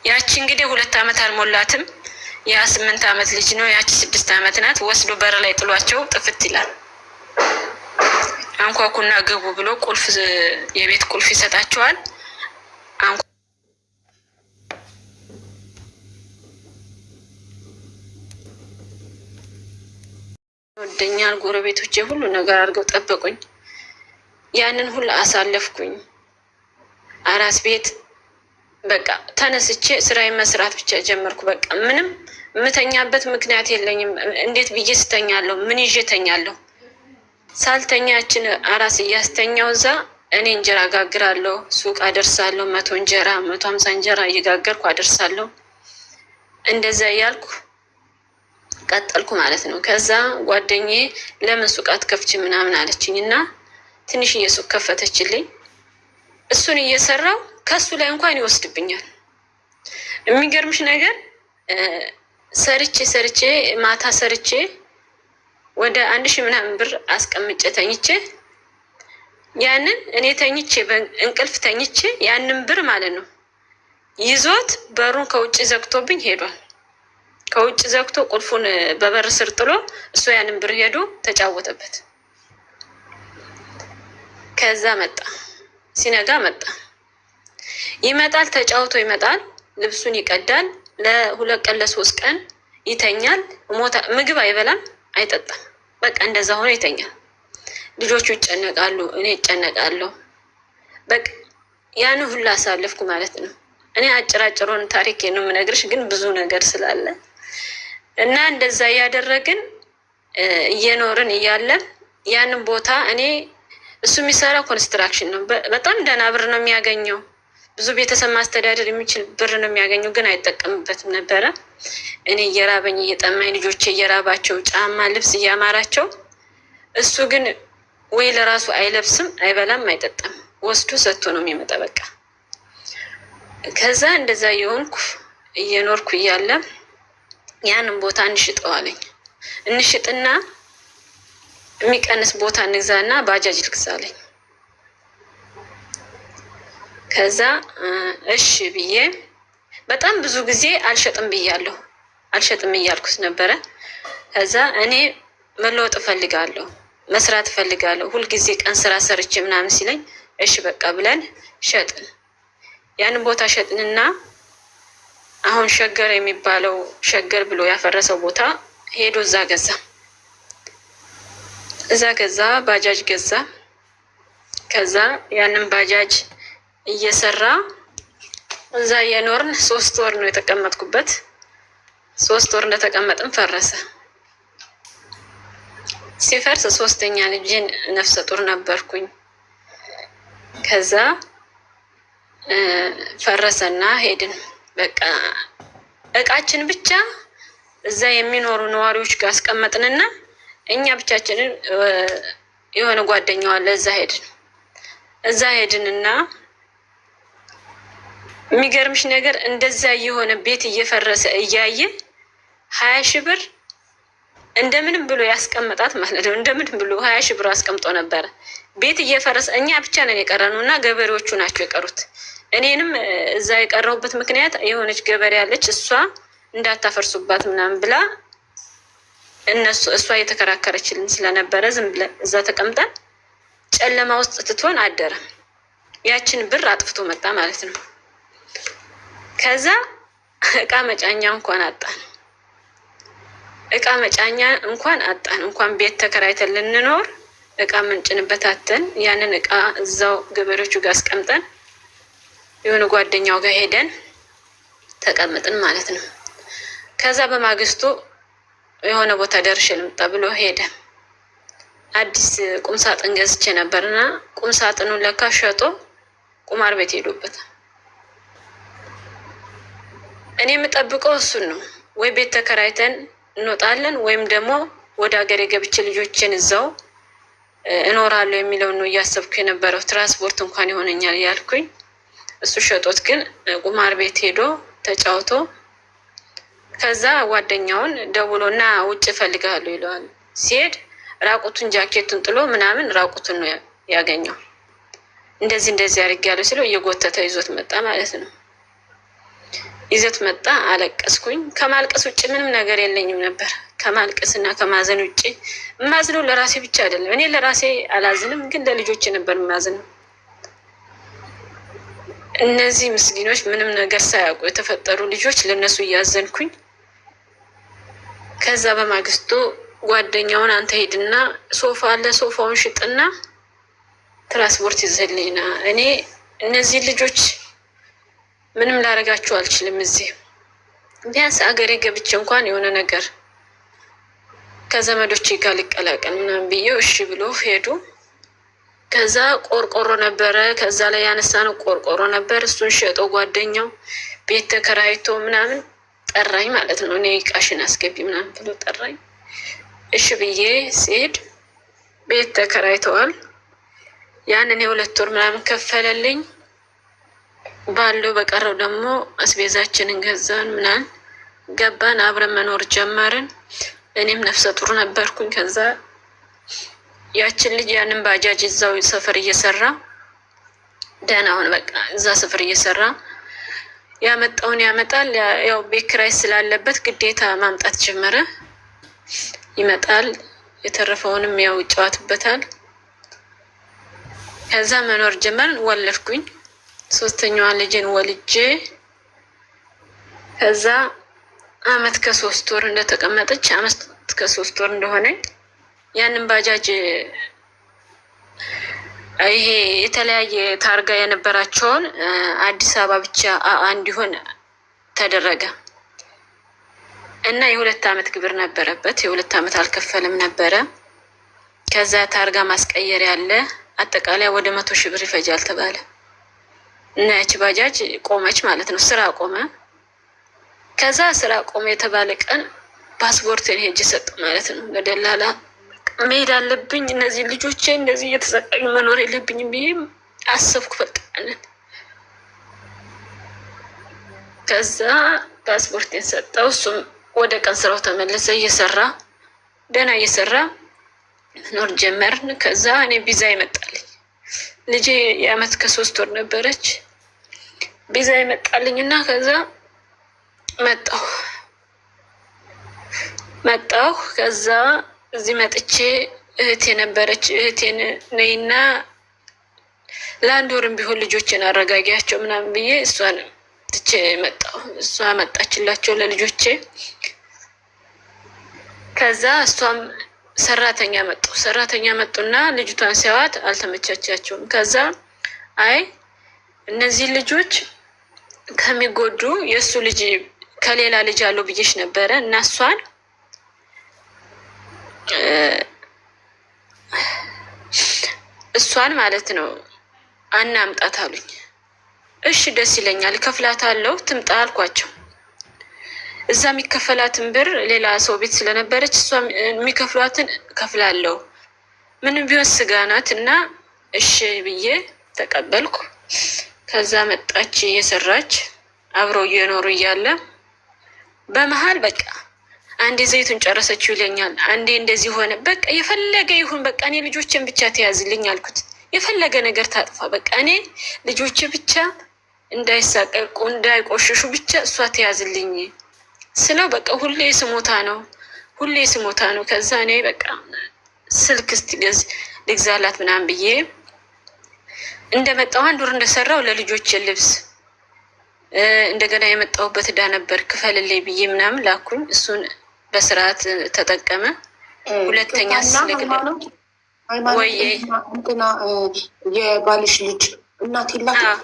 ያቺ እንግዲህ 2 ዓመት አልሞላትም። ያ 8 ዓመት ልጅ ነው። ያቺ 6 ዓመት ናት። ወስዶ በር ላይ ጥሏቸው ጥፍት ይላል። አንኳኩና ግቡ ብሎ ቁልፍ የቤት ቁልፍ ይሰጣቸዋል። ወደኛል ጎረቤቶቼ ሁሉ ነገር አድርገው ጠበቁኝ። ያንን ሁሉ አሳለፍኩኝ። አራስ ቤት በቃ ተነስቼ ስራዬን መስራት ብቻ ጀመርኩ። በቃ ምንም የምተኛበት ምክንያት የለኝም። እንዴት ብዬ ስተኛለሁ? ምን ይዤ ተኛለሁ? ሳልተኛችን አራስ እያስተኛው እዛ እኔ እንጀራ ጋግራለሁ፣ ሱቅ አደርሳለሁ። 100 እንጀራ 150 እንጀራ እየጋገርኩ አደርሳለሁ። እንደዛ እያልኩ ቀጠልኩ ማለት ነው። ከዛ ጓደኛዬ ለምን ሱቅ አትከፍች ምናምን አለችኝ እና ትንሽዬ ሱቅ ከፈተችልኝ። እሱን እየሰራው ከሱ ላይ እንኳን ይወስድብኛል። የሚገርምሽ ነገር ሰርቼ ማታ ሰርቼ ወደ 1000 ምናምን ብር አስቀምጬ ተኝቼ ያንን እኔ ተኝቼ በእንቅልፍ ተኝቼ ያንን ብር ማለት ነው ይዞት በሩን ከውጭ ዘግቶብኝ ሄዷል። ከውጭ ዘግቶ ቁልፉን በበር ስር ጥሎ እሱ ያንን ብር ሄዶ ተጫወተበት። ከዛ መጣ፣ ሲነጋ መጣ። ይመጣል፣ ተጫውቶ ይመጣል፣ ልብሱን ይቀዳል። ለ2 ቀን ለ3 ቀን ይተኛል። ምግብ አይበላም፣ አይጠጣም። በቃ እንደዛ ሆኖ ይተኛል። ልጆቹ ይጨነቃሉ፣ እኔ ይጨነቃለሁ። በቃ ያን ሁሉ አሳለፍኩ ማለት ነው። እኔ አጭራጭሮን ታሪክ ነው የምነግርሽ፣ ግን ብዙ ነገር ስላለ እና እንደዛ እያደረግን እየኖርን እያለ ያንን ቦታ እኔ እሱ የሚሰራው ኮንስትራክሽን ነው። በጣም ደህና ብር ነው የሚያገኘው። ብዙ ቤተሰብ ማስተዳደር የሚችል ብር ነው የሚያገኘው፣ ግን አይጠቀምበትም ነበረ። እኔ እየራበኝ እየጠማኝ ልጆቼ እየራባቸው ጫማ ልብስ እያማራቸው፣ እሱ ግን ወይ ለራሱ አይለብስም፣ አይበላም፣ አይጠጣም። ወስዶ ሰጥቶ ነው የሚመጣ በቃ። ከዛ እንደዛ የሆንኩ እየኖርኩ እያለ ያንን ቦታ እንሽጠዋለኝ። እንሽጥና የሚቀንስ ቦታ እንግዛና ባጃጅ ልግዛለኝ። ከዛ እሺ ብዬ በጣም ብዙ ጊዜ አልሸጥም ብያለሁ፣ አልሸጥም እያልኩት ነበረ። ከዛ እኔ መለወጥ እፈልጋለሁ፣ መስራት እፈልጋለሁ፣ ሁልጊዜ ቀን ስራ ሰርቼ ምናምን ሲለኝ እሺ በቃ ብለን ሸጥን። ያንን ቦታ ሸጥንና አሁን ሸገር የሚባለው ሸገር ብሎ ያፈረሰው ቦታ ሄዶ እዛ ገዛ፣ ባጃጅ ገዛ። ከዛ ያንን ባጃጅ እየሰራ እዛ እየኖርን 3 ወር ነው የተቀመጥኩበት። 3 ወር እንደተቀመጥን ፈረሰ። ሲፈርስ 3ኛ ልጄን ነፍሰ ጡር ነበርኩኝ። ከዛ ፈረሰና ሄድን። በቃ እቃችን ብቻ እዛ የሚኖሩ ነዋሪዎች ጋር አስቀመጥንና እኛ ብቻችንን የሆነ ጓደኛው አለ እዛ ሄድንና የሚገርምሽ ነገር እንደዛ የሆነ ቤት እየፈረሰ እያየ 20 ሺህ ብር እንደምንም ብሎ ያስቀመጣት ማለት ነው። እንደምንም ብሎ 20 ሺህ ብር አስቀምጦ ነበረ። ቤት እየፈረሰ እኛ ብቻ ነን የቀረነው እና ገበሬዎቹ ናቸው የቀሩት። እኔንም እዛ የቀረሁበት ምክንያት የሆነች ገበሬ አለች፣ እሷ እንዳታፈርሱባት ምናምን ብላ እሷ የተከራከረችልን ስለነበረ ዝም ብለን እዛ ተቀምጠን ጨለማ ውስጥ ትቶን አደረ። ያችን ብር አጥፍቶ መጣ ማለት ነው። ከዛ እቃ መጫኛ እንኳን አጣን። እቃ መጫኛ እንኳን አጣን። እንኳን ቤት ተከራይተን ልንኖር እቃ ምንጭንበት አተን ያንን እቃ እዛው ገበሬዎቹ ጋር አስቀምጠን የሆነ ጓደኛው ጋር ሄደን ተቀምጥን ማለት ነው። ከዛ በማግስቱ የሆነ ቦታ ደርሼ ልምጣ ብሎ ሄደ። አዲስ ቁምሳጥን ገዝቼ ነበርና ቁምሳጥኑን ለካ ሸጦ ቁማር ቤት ሄዶበታል። እኔ የምጠብቀው እሱን ነው። ወይ ቤት ተከራይተን እንወጣለን ወይም ደግሞ ወደ ሀገሬ ገብቼ ልጆችን እዛው እኖራለሁ የሚለውን ነው እያሰብኩ የነበረው። ትራንስፖርት እንኳን ይሆነኛል ያልኩኝ እሱ ሸጦት ግን ቁማር ቤት ሄዶ ተጫውቶ ከዛ ጓደኛውን ደውሎና ውጭ እፈልጋለሁ ይለዋል። ሲሄድ ራቁቱን ጃኬቱን ጥሎ ምናምን ራቁቱን ነው ያገኘው። እንደዚህ አድርጌያለሁ ሲለው እየጎተተ ይዞት መጣ ማለት ነው። ይዘት መጣ። አለቀስኩኝ። ከማልቀስ ውጭ ምንም ነገር የለኝም ነበር። ከማልቀስና ከማዘን ውጭ የማዝነው ለራሴ ብቻ አይደለም። እኔ ለራሴ አላዝንም፣ ግን ለልጆቼ ነበር የማዝነው። እነዚህ ምስኪኖች ምንም ነገር ሳያውቁ የተፈጠሩ ልጆች ለነሱ እያዘንኩኝ፣ ከዛ በማግስቱ ጓደኛውን አንተ ሄድና ሶፋ አለ ሶፋውን ሽጥና ትራንስፖርት ይዘልኝና እኔ እነዚህ ልጆች ምንም ላደርጋችሁ አልችልም። እዚህ ቢያንስ አገሬ ገብቼ እንኳን የሆነ ነገር ከዘመዶቼ ጋር ልቀላቀል ምናምን ብዬው እሺ ብሎ ሄዱ። ከዛ ቆርቆሮ ነበረ፣ ከዛ ላይ ያነሳነው ቆርቆሮ ነበር። እሱን ሸጦ ጓደኛው ቤት ተከራይቶ ምናምን ጠራኝ ማለት ነው። እኔ እቃሽን አስገቢ ምናምን ብሎ ጠራኝ። እሺ ብዬ ሲሄድ ቤት ተከራይተዋል። ያንን የ2 ወር ምናምን ከፈለልኝ። ባለው በቀረው ደግሞ አስቤዛችንን ገዛን ምናምን ገባን፣ አብረን መኖር ጀመርን። እኔም ነፍሰ ጡር ነበርኩኝ። ከዛ ያችን ልጅ ያንን ባጃጅ እዛው ሰፈር እየሰራ ደህና አሁን በቃ እዛ ሰፈር እየሰራ ያመጣውን ያመጣል። ያው ቤት ኪራይ ስላለበት ግዴታ ማምጣት ጀመረ። ይመጣል፣ የተረፈውንም ያው ይጫወትበታል። ከዛ መኖር ጀመርን። ወለድኩኝ። 3ኛዋን ልጅን ወልጄ ከዛ አመት ከ3 ወር እንደተቀመጠች አመት ከ3 ወር እንደሆነኝ ያንን ባጃጅ ይሄ የተለያየ ታርጋ የነበራቸውን አዲስ አበባ ብቻ እንዲሆን ተደረገ እና የ2 አመት ግብር ነበረበት። የ2 አመት አልከፈልም ነበረ። ከዛ ታርጋ ማስቀየር ያለ አጠቃላይ ወደ 100 ሺህ ብር ይፈጃል ተባለ እና ያቺ ባጃጅ ቆመች ማለት ነው። ስራ ቆመ። ከዛ ስራ ቆመ የተባለ ቀን ፓስፖርትን ሄጅ ሰጥ ማለት ነው ለደላላ። መሄድ አለብኝ፣ እነዚህ ልጆቼ እንደዚህ እየተሰቃዩ መኖር የለብኝም ብዬ አሰብኩ። በቃ ከዛ ፓስፖርትን ሰጠው። እሱም ወደ ቀን ስራው ተመለሰ። እየሰራ ደህና እየሰራ ኖር ጀመርን። ከዛ እኔ ቪዛ ይመጣልኝ። ልጄ የአመት ከ3 ወር ነበረች። ቪዛ ይመጣልኝ እና ከዛ መጣሁ። ከዛ እዚህ መጥቼ እህቴ ነበረች። እህቴን ነይና ለ1 ወርም ቢሆን ልጆችን አረጋጊያቸው ምናምን ብዬ እሷን ትቼ መጣሁ። እሷ መጣችላቸው ለልጆቼ። ከዛ እሷም ሰራተኛ መጡና ልጅቷን ሲያዋት አልተመቻቻቸውም። ከዛ አይ እነዚህ ልጆች ከሚጎዱ የእሱ ልጅ ከሌላ ልጅ አለው ብዬሽ ነበረ እና እሷን ማለት ነው አናምጣት አሉኝ። እሺ ደስ ይለኛል፣ ከፍላታለሁ፣ ትምጣ አልኳቸው። እዛ የሚከፈላትን ብር ሌላ ሰው ቤት ስለነበረች እሷ የሚከፍሏትን ከፍላለሁ፣ ምንም ቢሆን ስጋ ናት እና እሺ ብዬ ተቀበልኩ። ከዛ መጣች እየሰራች አብረው እየኖሩ እያለ በመሀል በቃ አንዴ ዘይቱን ጨረሰችው ይለኛል፣ አንዴ እንደዚህ ሆነ። በቃ የፈለገ ይሁን በቃ እኔ ልጆችን ብቻ ተያዝልኝ አልኩት። የፈለገ ነገር ታጥፋ በቃ እኔ ልጆች ብቻ እንዳይሳቀቁ እንዳይቆሽሹ ብቻ እሷ ተያዝልኝ ስለው በቃ ሁሌ ስሞታ ነው። ከዛ እኔ በቃ ስልክ እስቲ ልግዛላት ምናምን ብዬ እንደመጣሁ 1 ወር እንደሰራው ለልጆች ልብስ እንደገና የመጣሁበት ዕዳ ነበር ክፈልልኝ ብዬ ምናምን ላኩኝ። እሱን በስርዓት ተጠቀመ። ሁለተኛ ወይዬ የባልሽ ልጅ እናት የላትም?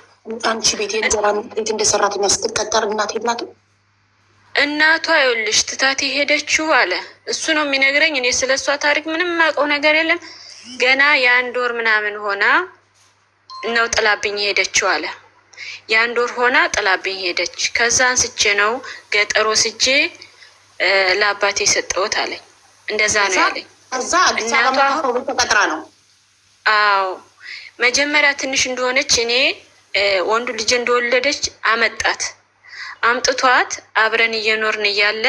አንቺ ቤት የእንጀራ ቤት እንደ ሰራተኛ ስትቀጠር እናት የላትም? እናቷ ይኸውልሽ ትታት ሄደችው አለ። እሱ ነው የሚነግረኝ። እኔ ስለ እሷ ታሪክ ምንም የማውቀው ነገር የለም። ገና የ1 ወር ምናምን ሆና ነው ጥላብኝ ሄደችው አለ። የ1 ወር ሆና ጥላብኝ ሄደች። ከዛ አንስቼ ነው ገጠሮ ስጄ ለአባቴ የሰጠሁት አለኝ። እንደዛ ነው ያለኝ። ከዛ አዲስ አበባ ተቀጥራ ነው? አዎ መጀመሪያ ትንሽ እንደሆነች እኔ ወንዱ ልጅ እንደወለደች አመጣት። አምጥቷት አብረን እየኖርን እያለ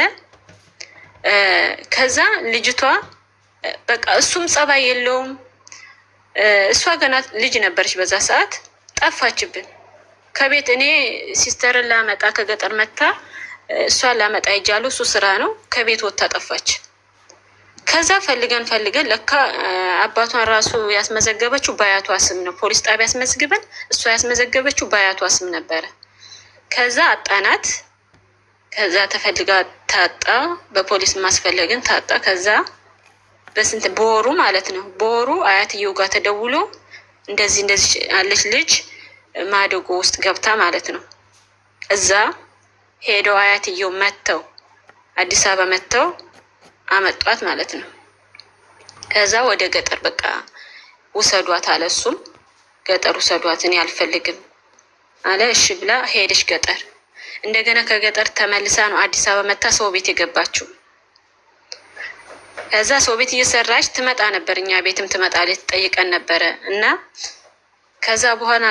ከዛ ልጅቷ በቃ እሱም ጸባይ የለውም። እሷ ገና ልጅ ነበረች በዛ ሰዓት ጠፋችብን ከቤት። እኔ ሲስተርን ላመጣ ከገጠር መታ እሷን ላመጣ ይጃሉ። እሱ ስራ ነው። ከቤት ወጥታ ጠፋች። ከዛ ፈልገን ለካ አባቷን ራሱ ያስመዘገበችው በአያቷ ስም ነው። ፖሊስ ጣቢያ ያስመዝግበን እሷ ያስመዘገበችው በአያቷ ስም ነበረ። ከዛ አጣናት። ከዛ ተፈልጋ ታጣ። በፖሊስ ማስፈለግን ታጣ። ከዛ በስንት በወሩ ማለት ነው በወሩ አያትየው ጋር ተደውሎ እንደዚህ ያለች ልጅ ማደጎ ውስጥ ገብታ ማለት ነው። እዛ ሄደው አያትየው መተው አዲስ አበባ መተው አመጧት ማለት ነው። ከዛ ወደ ገጠር በቃ ውሰዷት አለ። እሱም ገጠር ውሰዷት እኔ አልፈልግም አለ። እሺ ብላ ሄደች ገጠር። እንደገና ከገጠር ተመልሳ ነው አዲስ አበባ መታ ሰው ቤት የገባችው። ከዛ ሰው ቤት እየሰራች ትመጣ ነበር፣ እኛ ቤትም ትመጣለች፣ ትጠይቀን ነበረ። እና ከዛ በኋላ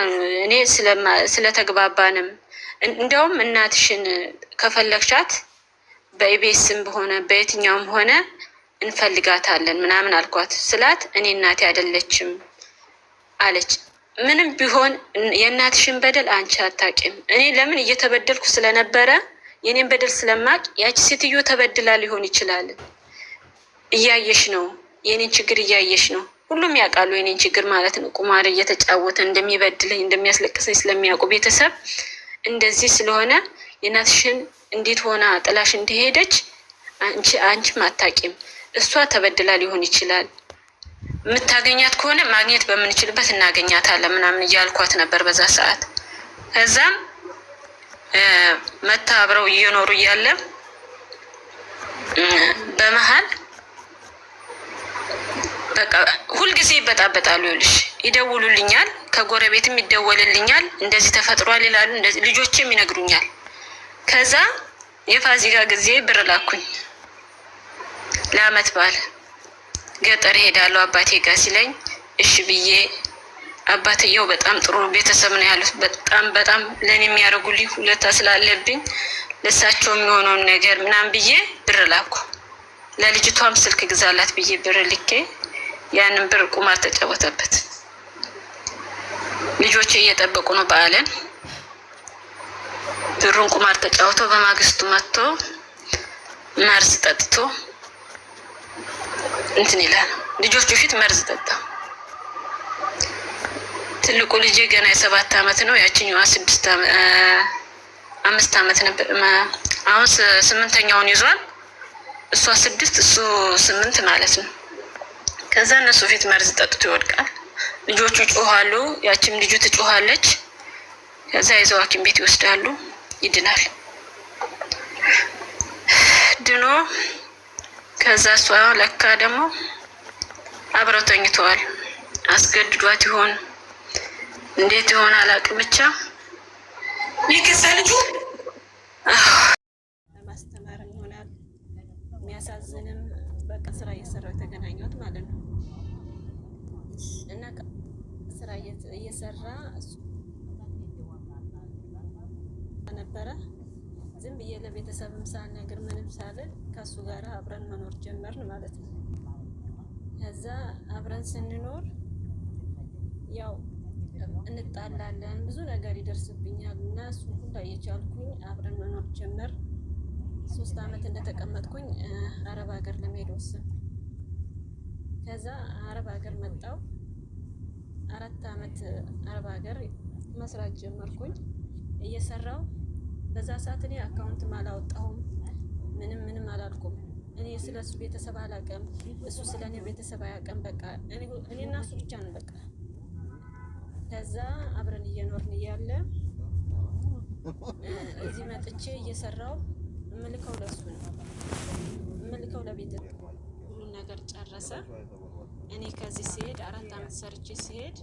እኔ ስለተግባባንም እንደውም እናትሽን ከፈለግሻት በኢቤስም በሆነ በየትኛውም ሆነ እንፈልጋታለን ምናምን አልኳት። ስላት እኔ እናቴ አይደለችም አለች። ምንም ቢሆን የእናትሽን በደል አንቺ አታውቂም። እኔ ለምን እየተበደልኩ ስለነበረ የኔን በደል ስለማቅ ያቺ ሴትዮ ተበድላ ሊሆን ይችላል። እያየሽ ነው፣ የኔን ችግር እያየሽ ነው። ሁሉም ያውቃሉ የኔን ችግር ማለት ነው። ቁማር እየተጫወተ እንደሚበድለኝ እንደሚያስለቅሰኝ ስለሚያውቁ ቤተሰብ እንደዚህ ስለሆነ የእናትሽን እንዴት ሆና ጥላሽ እንደሄደች አንቺም አታውቂም። እሷ ተበድላ ሊሆን ይችላል። የምታገኛት ከሆነ ማግኘት በምንችልበት እናገኛታለን ምናምን እያልኳት ነበር በዛ ሰዓት። ከዛም መታ አብረው እየኖሩ እያለ በመሀል በቃ ሁልጊዜ ይበጣበጣሉ። ይልሽ ይደውሉልኛል፣ ከጎረቤትም ይደወልልኛል፣ እንደዚህ ተፈጥሯል ይላሉ፣ እንደዚህ ልጆችም ይነግሩኛል። ከዛ የፋሲካ ጊዜ ብር ላኩኝ ለአመት በዓል ገጠር ሄዳለሁ አባቴ ጋር ሲለኝ እሺ ብዬ፣ አባትየው በጣም ጥሩ ቤተሰብ ነው ያሉት። በጣም ለእኔ የሚያደርጉልኝ ሁለታ ስላለብኝ ለእሳቸው የሚሆነውን ነገር ምናምን ብዬ ብር ላኩ። ለልጅቷም ስልክ ግዛላት ብዬ ብር ልኬ ያንን ብር ቁማር ተጫወተበት። ልጆቼ እየጠበቁ ነው በዓልን። ብሩን ቁማር ተጫውቶ በማግስቱ መጥቶ መርዝ ጠጥቶ እንትን ይላል። ልጆቹ ፊት መርዝ ጠጣ። ትልቁ ልጄ ገና የ7 አመት ነው። ያችኛዋ 5 አመት ነበር። አሁን 8ኛውን ይዟል። እሷ 6 እሱ 8 ማለት ነው። ከዛ እነሱ ፊት መርዝ ጠጥቶ ይወድቃል። ልጆቹ ጮሃሉ፣ ያችም ልጁ ትጮሃለች። ከዛ ይዘው ሐኪም ቤት ይወስዳሉ። ይድናል። ድኖ ከዛ እሷ ለካ ደግሞ አብረው ተኝተዋል። አስገድዷት ይሆን እንዴት ይሆን አላውቅም። ብቻ የገዛ ልጁ ለማስተማርም ይሆናል። የሚያሳዝንም በቃ ስራ እየሰራው የተገናኘሁት ማለት ነው። እና ስራ እየሰራ ነበረ። ዝም ብዬ ለቤተሰብም ሳልነግር ምንም ሳልል ከሱ ጋር አብረን መኖር ጀመርን ማለት ነው። ከዛ አብረን ስንኖር ያው እንጣላለን፣ ብዙ ነገር ይደርስብኛል እና እሱን ሁላ እየቻልኩኝ አብረን መኖር ጀመር። 3 አመት እንደተቀመጥኩኝ አረብ ሀገር ለመሄድ ወሰንኩ። ከዛ አረብ ሀገር መጣሁ። 4 አመት አረብ ሀገር መስራት ጀመርኩኝ እየሰራው። በዛ ሰዓት እኔ አካውንትም አላወጣሁም፣ ምንም አላልኩም። እኔ ስለሱ ቤተሰብ አላውቅም፣ እሱ ስለኔ ቤተሰብ አያውቅም። በቃ እኔና እሱ ብቻ ነው በቃ። ከዛ አብረን እየኖርን እያለ እዚህ መጥቼ እየሰራው እምልከው ለሱ ነው፣ እምልከው ለቤተሰብ። ሁሉን ነገር ጨረሰ። እኔ ከዚህ ሲሄድ 4 አመት ሰርቼ ሲሄድ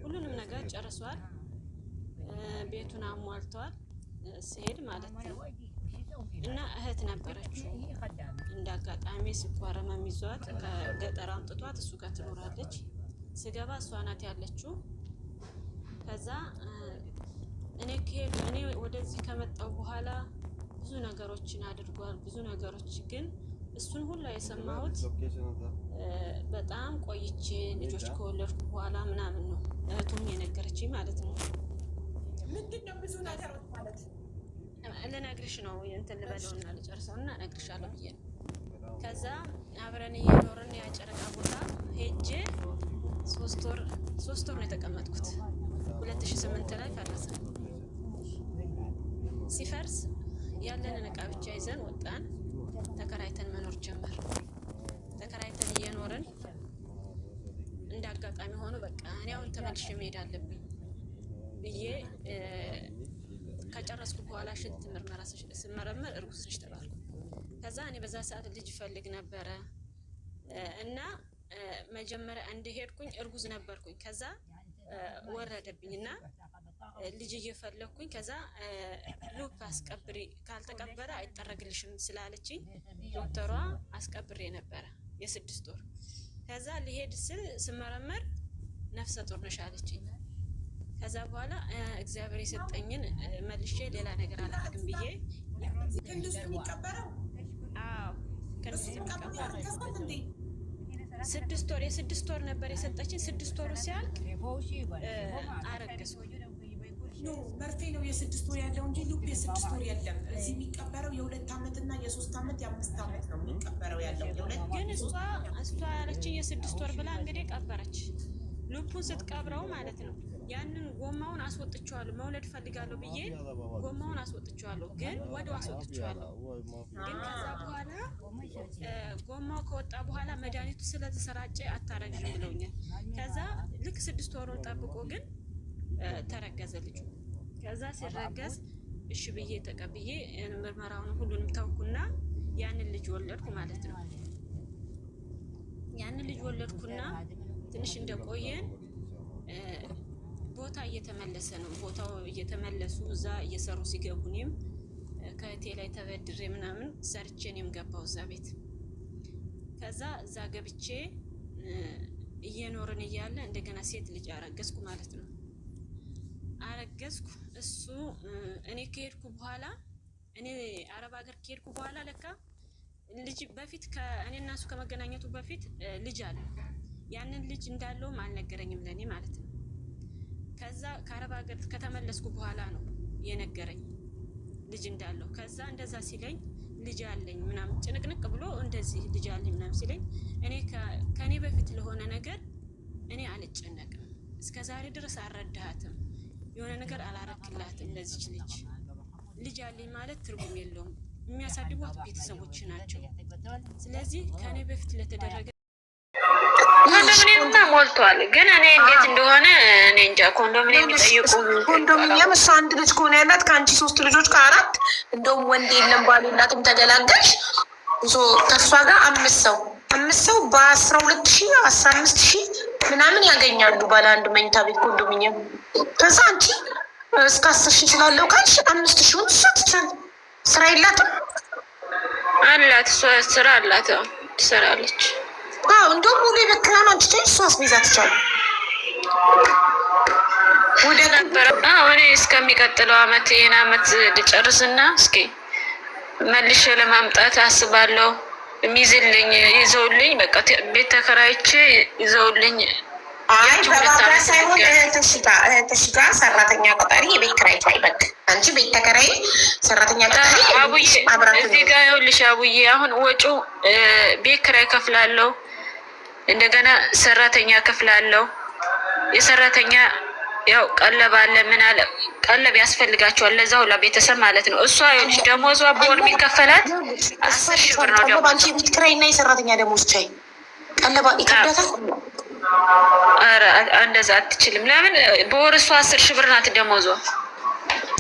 ሁሉንም ነገር ጨርሷል። ቤቱን አሟልቷል ሲሄድ ማለት ነው። እና እህት ነበረችው እንደ አጋጣሚ ስኳር ህመም ይዟት ከገጠር አምጥቷት እሱ ጋር ትኖራለች። ስገባ እሷ ናት ያለችው። ከዛ እኔ ወደዚህ ከመጣሁ በኋላ ብዙ ነገሮችን አድርጓል። ብዙ ነገሮች ግን እሱን ሁሉ የሰማሁት በጣም ቆይቼ ልጆች ከወለድኩ በኋላ ምናምን ነው እህቱም የነገረችኝ ማለት ነው። ምንድነው ብዙ ነገሮች ማለት ልነግርሽ ነው እንትን ልበለውና ልጨርሰውና እነግርሻለሁ ብዬ ነው። ከዛ አብረን እየኖርን ያጨረቃ ቦታ ሄጄ 3 ወር ነው የተቀመጥኩት። 2008 ላይ ፈረሰ። ሲፈርስ ያለንን እቃ ብቻ ይዘን ወጣን። ተከራይተን መኖር ጀመር። ተከራይተን እየኖርን እንደ አጋጣሚ ሆኖ በቃ እኔ አሁን ተመልሼ መሄድ አለብኝ ብዬ ከጨረስኩ በኋላ ሽንት ምርመራ ስመረመር እርጉዝ ነሽ ተባልኩ። ከዛ እኔ በዛ ሰዓት ልጅ ፈልግ ነበረ እና መጀመሪያ እንደሄድኩኝ እርጉዝ ነበርኩኝ። ከዛ ወረደብኝና ልጅ እየፈለኩኝ ከዛ ሉፕ አስቀብሪ ካልተቀበረ አይጠረግልሽም ስላለችኝ ዶክተሯ አስቀብሬ ነበረ የ6 ወር። ከዛ ሊሄድ ስል ስመረመር ነፍሰ ጡር ነሽ አለችኝ። ከዛ በኋላ እግዚአብሔር የሰጠኝን መልሼ ሌላ ነገር አላደርግም ብዬ ክንዱስ የሚቀበረው ክንዱስ የሚቀበረው 6 ወር የ6 ወር ነበር የሰጠችኝ። 6 ወሩ ሲያልቅ አረገዝኩ። መርፌ ነው የ6 ወር ያለው እንጂ ሉፕ የ6 ወር የለም። እዚህ የሚቀበረው የ2 ዓመት እና የ3 ዓመት የ5 ዓመት ነው የሚቀበረው ያለው። ግን እሷ ያለችኝ የ6 ወር ብላ እንግዲህ ቀበረች። ሉፑን ስትቀብረው ማለት ነው። ያንን ጎማውን አስወጥቼዋለሁ። መውለድ ፈልጋለሁ ብዬ ጎማውን አስወጥቼዋለሁ፣ ግን ወዲያው አስወጥቼዋለሁ። ግን ከዛ በኋላ ጎማው ከወጣ በኋላ መድኃኒቱ ስለተሰራጨ አታረግም ብለውኛል። ከዛ ልክ 6 ወሩን ጠብቆ ግን ተረገዘ ልጁ። ከዛ ሲረገዝ እሺ ብዬ ተቀብዬ ምርመራውን ሁሉንም ተውኩና ያንን ልጅ ወለድኩ ማለት ነው። ያንን ልጅ ወለድኩና ትንሽ እንደቆየን ቦታ እየተመለሰ ነው። ቦታው እየተመለሱ እዛ እየሰሩ ሲገቡ እኔም ከእቴ ላይ ተበድሬ ምናምን ሰርቼ እኔም ገባው እዛ ቤት። ከዛ እዛ ገብቼ እየኖርን እያለ እንደገና ሴት ልጅ አረገዝኩ ማለት ነው። አረገዝኩ። እሱ እኔ ከሄድኩ በኋላ እኔ አረብ ሀገር ከሄድኩ በኋላ ለካ ልጅ በፊት ከእኔና እሱ ከመገናኘቱ በፊት ልጅ አለ። ያንን ልጅ እንዳለውም አልነገረኝም ለኔ ማለት ነው። ከዛ ከአረብ ሀገር ከተመለስኩ በኋላ ነው የነገረኝ ልጅ እንዳለው። ከዛ እንደዛ ሲለኝ ልጅ አለኝ ምናምን ጭንቅንቅ ብሎ እንደዚህ ልጅ አለኝ ምናምን ሲለኝ እኔ ከኔ በፊት ለሆነ ነገር እኔ አልጨነቅም። እስከ ዛሬ ድረስ አልረዳሃትም፣ የሆነ ነገር አላረክላትም። ለዚች ልጅ አለኝ ማለት ትርጉም የለውም። የሚያሳድጓት ቤተሰቦች ናቸው። ስለዚህ ከኔ በፊት ለተደረገ ኮንዶሚኒየምና ሞልቷል። ግን እኔ እንዴት እንደሆነ እኔ እንጃ። ኮንዶሚኒየም የሚጠይቁ ኮንዶሚኒየም እሷ አንድ ልጅ ከሆነ ያላት ከአንቺ 3 ልጆች ከ4 እንደውም ወንድ የለም ባል የላትም ተገላገልሽ። ከእሷ ጋር 5 ሰው በ12,000 15,000 ምናምን ያገኛሉ ባለ አንድ መኝታ ቤት ኮንዶሚኒየም። ከዛ አንቺ እስከ 10,000 ስላለው ካልሽ 5,000 እሷ ትቻል። ስራ የላትም አላት። እሷ ስራ አላት፣ ትሰራለች። እንደውም ሙሉ የበክራን አንቺ እሷ አስቤዛ ትቻል ወደ ነበረ። እኔ እስከሚቀጥለው አመት ይሄን አመት ልጨርስና እስኪ መልሼ ለማምጣት አስባለሁ። የሚይዝልኝ ይዘውልኝ በቃ ቤት ተከራይቼ ይዘውልኝ። ሳይሆን እህትሽ ጋር ሰራተኛ ቀጣሪ የቤት ኪራይ ሳይበቅ አንቺ ቤት ተከራይ ሰራተኛ ቀጣሪ አቡዬ እዚህ ጋር ይኸውልሽ አቡዬ፣ አሁን ወጪው ቤት ኪራይ ከፍላለሁ፣ እንደገና ሰራተኛ ከፍላለሁ። የሰራተኛ ያው ቀለብ አለ ምን አለ ቀለብ ያስፈልጋቸዋል ለዛ ሁላ ቤተሰብ ማለት ነው። እሷ ይኸውልሽ ደሞዟ በወር የሚከፈላት 10,000 ብር ነው። ደግሞ አንቺ ቤት ኪራይ እና የሰራተኛ ደሞዝ ቻይ ቀለባ ይከብዳታል። ኧረ እንደዛ አትችልም። ለምን በወር እሷ 10,000 ብር ናት ደሞዟ።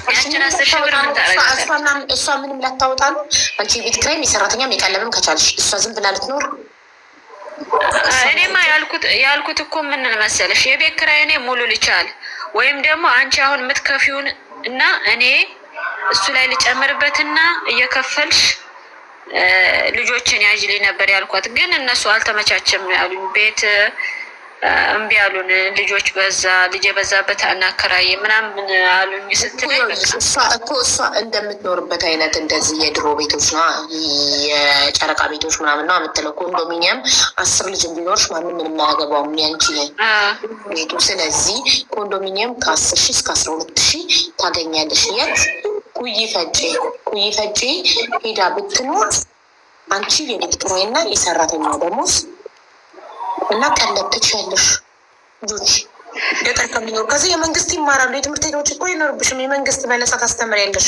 ያችን 10,000 ብር ምን ታደርጋለች? እሷ ምንም ላታወጣ ነው። አንቺ ቤት ኪራይም የሰራተኛም የቀለብም ከቻልሽ እሷ ዝም ብላ ልትኖር። እኔማ ያልኩት እኮ ምን መሰለሽ፣ የቤት ኪራይ እኔ ሙሉ ልቻል ወይም ደግሞ አንቺ አሁን የምትከፊውን እና እኔ እሱ ላይ ልጨምርበትና እየከፈልሽ ልጆችን ያዥልኝ ነበር ያልኳት። ግን እነሱ አልተመቻቸም ያሉኝ። ቤት እምቢ አሉን። ልጆች በዛ ልጅ የበዛበት አናከራይ ምናምን አሉኝ ስትለኝ እሷ እንደምትኖርበት አይነት እንደዚህ የድሮ ቤቶች ነው የጨረቃ ቤቶች ምናምን ነው የምትለው። ኮንዶሚኒየም 10 ልጅ ቢኖርሽ ማንም ምንም አያገባውም ያንቺ ቤቱ። ስለዚህ ኮንዶሚኒየም ከ10 ሺህ እስከ 12 ሺህ ታገኛለሽ። የት ኩይ ፈጬ ሄዳ ብትኖር አንቺ የቤት ኪራይና የሰራተኛ ደሞዝ እና ቀለብ ትችያለሽ። ልጆች ገጠር ከሚኖር ከዚህ የመንግስት ይማራሉ። የትምህርት ቤቶች እኮ አይኖርብሽም። የመንግስት በነጻ ታስተምሪያለሽ።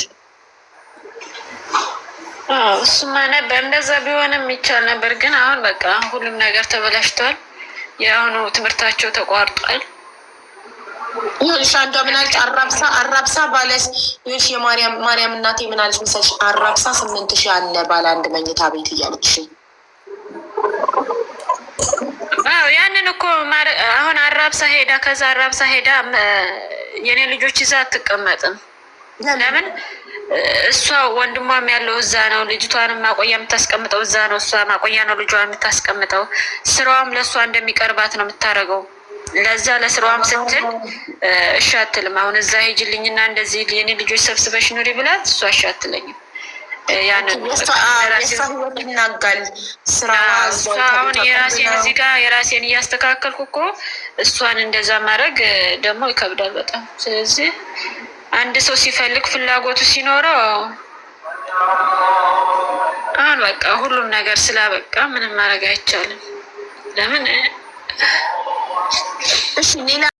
እሱማ ነበር እንደዛ ቢሆንም ይቻል ነበር። ግን አሁን በቃ ሁሉም ነገር ተበላሽቷል። የአሁኑ ትምህርታቸው ተቋርጧል። ይኸውልሽ አንዷ ምን አለች? አራብሳ ባለስ ይኸውልሽ የማርያም እናቴ ምን አለች መሰለሽ? አራብሳ 8,000 አለ ባለ አንድ መኝታ ቤት እያለች ያንን እኮ አሁን አራብሳ ሄዳ የኔ ልጆች ይዛ አትቀመጥም። ለምን? እሷ ወንድሟም ያለው እዛ ነው። ልጅቷንም ማቆያ የምታስቀምጠው እዛ ነው። እሷ ማቆያ ነው ልጇ የምታስቀምጠው። ስራዋም ለእሷ እንደሚቀርባት ነው የምታደርገው። ለዛ ለስራዋም ስትል እሺ አትልም። አሁን እዛ ሂጅልኝና እንደዚህ የኔ ልጆች ሰብስበሽ ኑሪ ብላት እሷ እሺ አትለኝም። ይናጋል ስራ አሁን የራሴን እዚህ ጋር የራሴን እያስተካከልኩ እኮ እሷን እንደዛ ማድረግ ደግሞ ይከብዳል በጣም። ስለዚህ አንድ ሰው ሲፈልግ ፍላጎቱ ሲኖረው አሁን በቃ ሁሉም ነገር ስላበቃ ምንም ማድረግ አይቻልም። ለምን? እሺ ሌላ